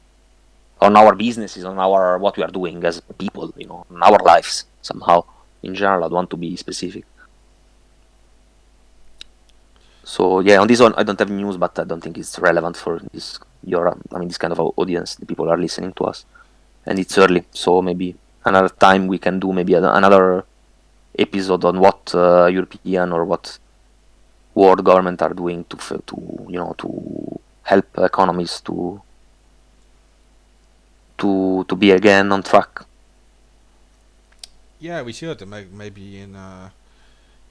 on our businesses, on what we are doing as people, on our lives somehow. In general, I don't want to be specific. So yeah, on this one I don't have news, but I don't think it's relevant for this kind of audience. The people are listening to us, and it's early, so maybe another time we can do maybe another episode on what European or what world government are doing to help economies to be again on track. Yeah, we should. Maybe in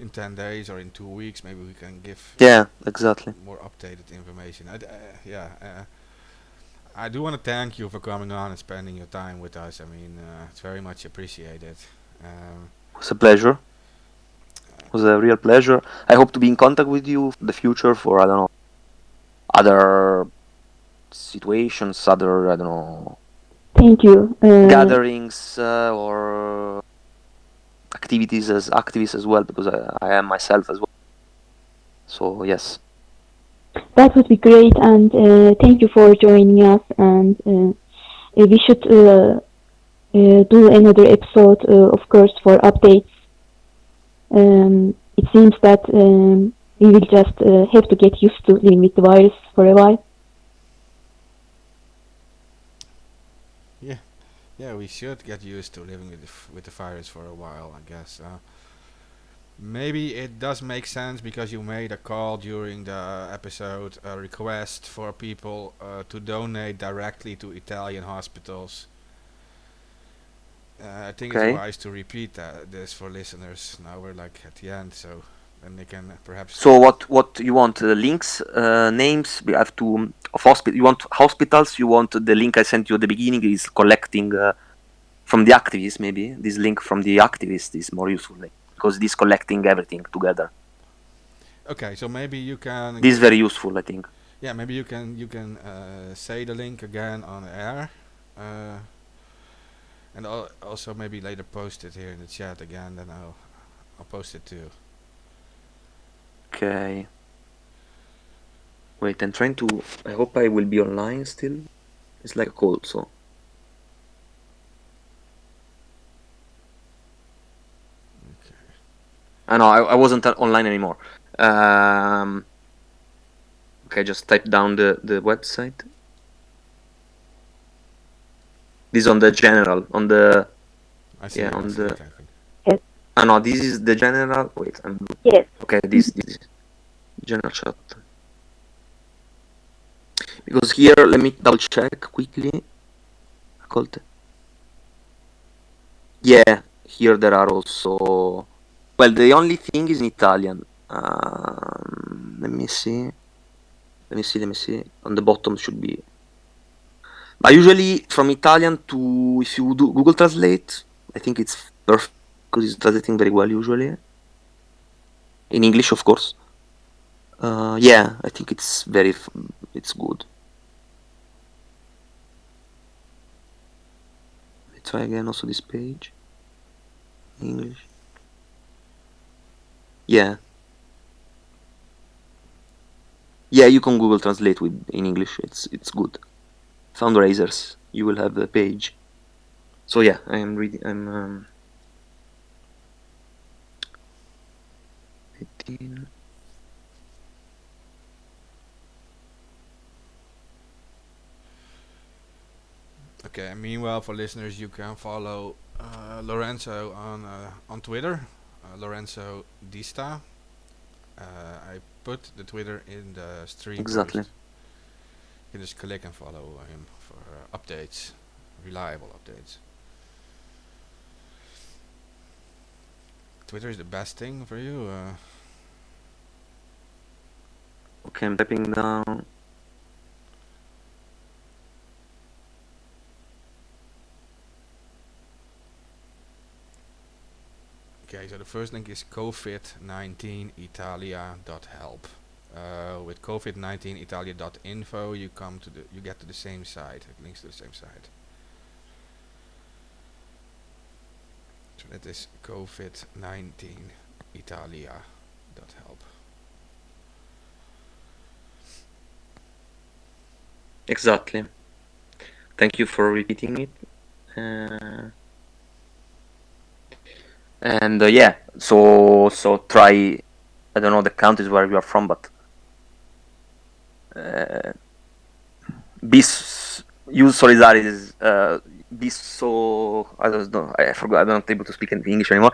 10 days or in 2 weeks, maybe we can give Yeah, exactly. more updated information. I do want to thank you for coming on and spending your time with us. I mean, it's very much appreciated. It was a pleasure. It was a real pleasure. I hope to be in contact with you in the future for, I don't know, other situations, other, I don't know, Thank you. gatherings or activities as activists as well, because I am myself as well. So yes. That would be great, and thank you for joining us. And we should do another episode, of course, for updates. It seems that we will just have to get used to living with the virus for a while. Yeah, we should get used to living with the virus for a while, I guess. Maybe it does make sense because you made a call during the episode, a request for people to donate directly to Italian hospitals. I think it's Okay. wise to repeat this for listeners. Now we're like at the end, so then they can perhaps. So what you want? Links, names? We have to of hospital. You want hospitals? You want the link I sent you at the beginning is collecting from the activists? Maybe this link from the activists is more useful, like, because this collecting everything together. Okay, so maybe you can. This is very useful, I think. Yeah, maybe you can say the link again on air, and also maybe later post it here in the chat again. Then I'll post it too. Okay. Wait, I'm trying to. I hope I will be online still. It's like a call, so. Okay. No, I wasn't online anymore. Okay, just type down the website. This on the general, on the. I see. Yeah, I on see the. it, I think. No, this is the general. Wait, Yes. okay, this general chat. Because here, let me double check quickly. Yeah, here there are also. Well, the only thing is in Italian. Let me see. On the bottom should be. But usually from Italian to, if you do Google Translate, I think it's perfect because it's translating very well usually. In English, of course. Yeah, I think it's it's good. Let's try again also this page. English. Yeah. Yeah, you can Google Translate in English. It's good. Fundraisers. You will have the page. So yeah, I am reading. I'm 18. Okay. And meanwhile, for listeners, you can follow Lorenzo on Twitter, Lorenzo Dista. I put the Twitter in the stream Exactly. post. You can just click and follow him for updates, reliable updates. Twitter is the best thing for you. Okay, I'm typing down. Okay, so the first link is covid19italia.help. With covid19italia.info, you get to the same site. It links to the same site. So that is covid19italia.help. Exactly. Thank you for repeating it. And yeah, so try. I don't know the countries where you are from, but use solidarity. Be so. I don't know. I forgot. I'm not able to speak in English anymore.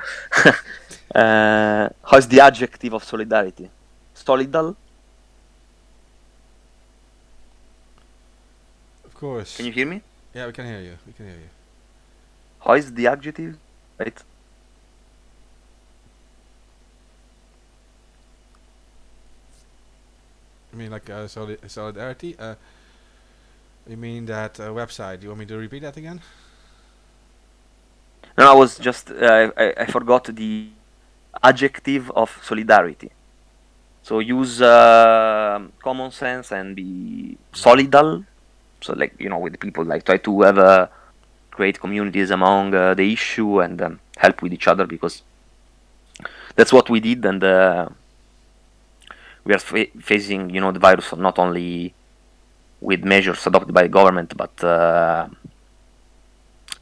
How's the adjective of solidarity? Solidal. Of course. Can you hear me? Yeah, we can hear you. We can hear you. How is the adjective? Right. I mean, like solidarity. You mean that website? You want me to repeat that again? No, I was just. I forgot the adjective of solidarity. So use common sense and be solidal. So like with people, like try to have a create communities among the issue and help with each other, because that's what we did. And we are facing, the virus not only with measures adopted by the government, but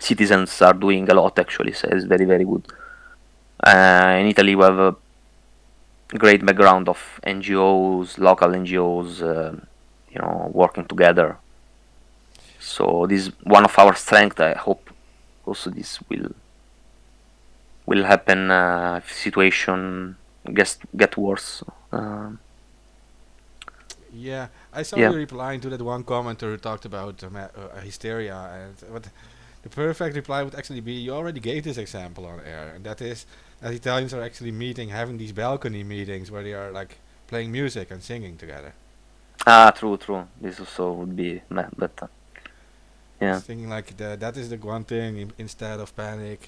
citizens are doing a lot actually. So it's very, very good. In Italy, we have a great background of NGOs, local NGOs, working together. So this is one of our strengths. I hope also this will happen if situation get worse. Yeah, I saw Yeah. you replying to that one commenter who talked about hysteria, and what the perfect reply would actually be, you already gave this example on air, and that is that Italians are actually having these balcony meetings where they are like playing music and singing together. True. This also would be better. Yeah. Just thinking like that is the one thing, instead of panic,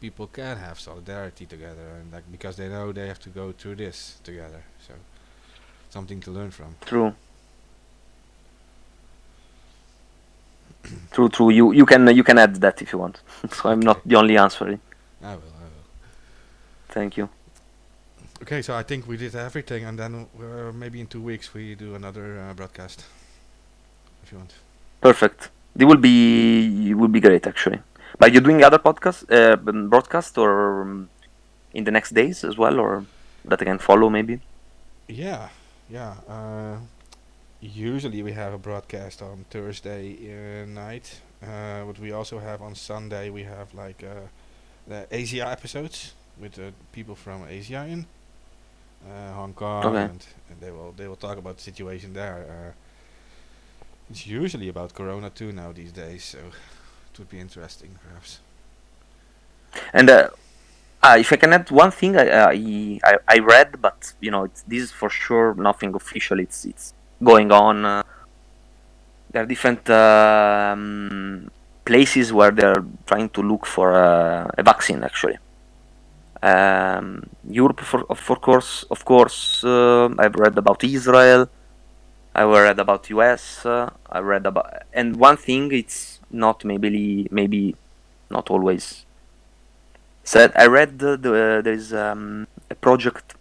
people can have solidarity together, and like because they know they have to go through this together, so something to learn from. True. You can add that if you want. So I'm not the only answering. I will. Thank you. Okay, so I think we did everything, and then maybe in 2 weeks we do another broadcast, if you want. Perfect. It would be great actually. But you're doing other broadcast, or in the next days as well, or that I can follow maybe? Yeah. Usually we have a broadcast on Thursday night, but we also have on Sunday, we have like the Asia episodes with people from Asia in Hong Kong, Okay. and they will talk about the situation there. It's usually about Corona too now these days, so it would be interesting perhaps. And if I can add one thing, I read, but this is for sure nothing official. It's going on. There are different places where they're trying to look for a vaccine actually. Europe, of course. I've read about Israel. I read about US. I read about, and one thing, it's not maybe not always said. I read there's a project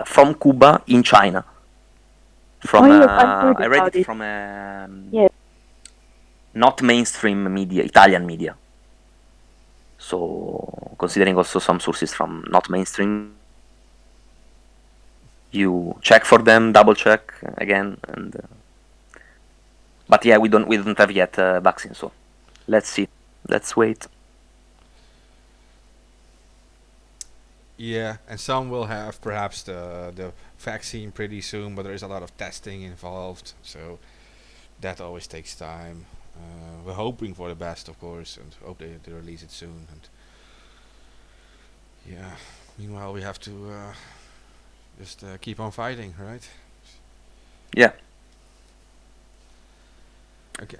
from Cuba in China. From yes, I heard I read about it it. from Yes. not mainstream media, Italian media. So considering also some sources from not mainstream, you check for them, double check again, and but yeah, we don't have yet a vaccine, so let's see, let's wait. Yeah, and some will have perhaps the vaccine pretty soon, but there is a lot of testing involved, so that always takes time. We're hoping for the best, of course, and hope they release it soon. And yeah, meanwhile we have to just keep on fighting, right? Yeah. Okay.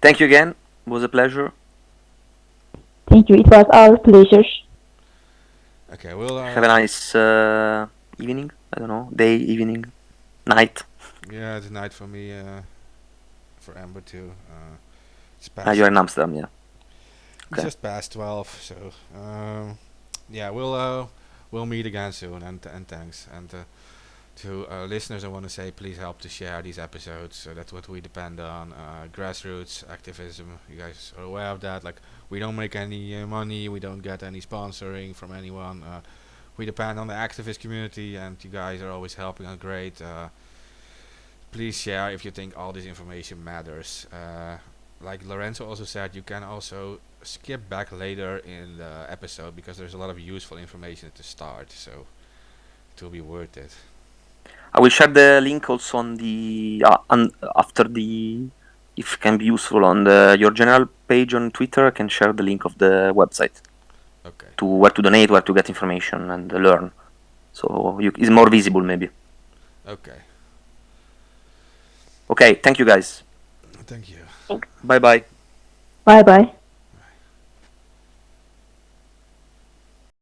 Thank you again. It was a pleasure. Thank you. It was our pleasure. Okay, we'll Have a nice evening. I don't know, day, evening, night. yeah, it's night for me, for Amber too. It's past. You're in Amsterdam, yeah. It's Okay. just past 12, so yeah, we'll meet again soon, and thanks. And to listeners, I want to say, please help to share these episodes. So that's what we depend on. Grassroots activism. You guys are aware of that. Like, we don't make any money. We don't get any sponsoring from anyone. We depend on the activist community, and you guys are always helping us great. Please share if you think all this information matters. Like Lorenzo also said, you can also skip back later in the episode because there's a lot of useful information at the start, so it will be worth it. I will share the link also on the after the, if it can be useful, on your general page on Twitter. I can share the link of the website Okay. to where to donate, where to get information and learn. So it's more visible maybe. Okay. Okay, thank you guys. Thank you. Bye bye. Bye bye.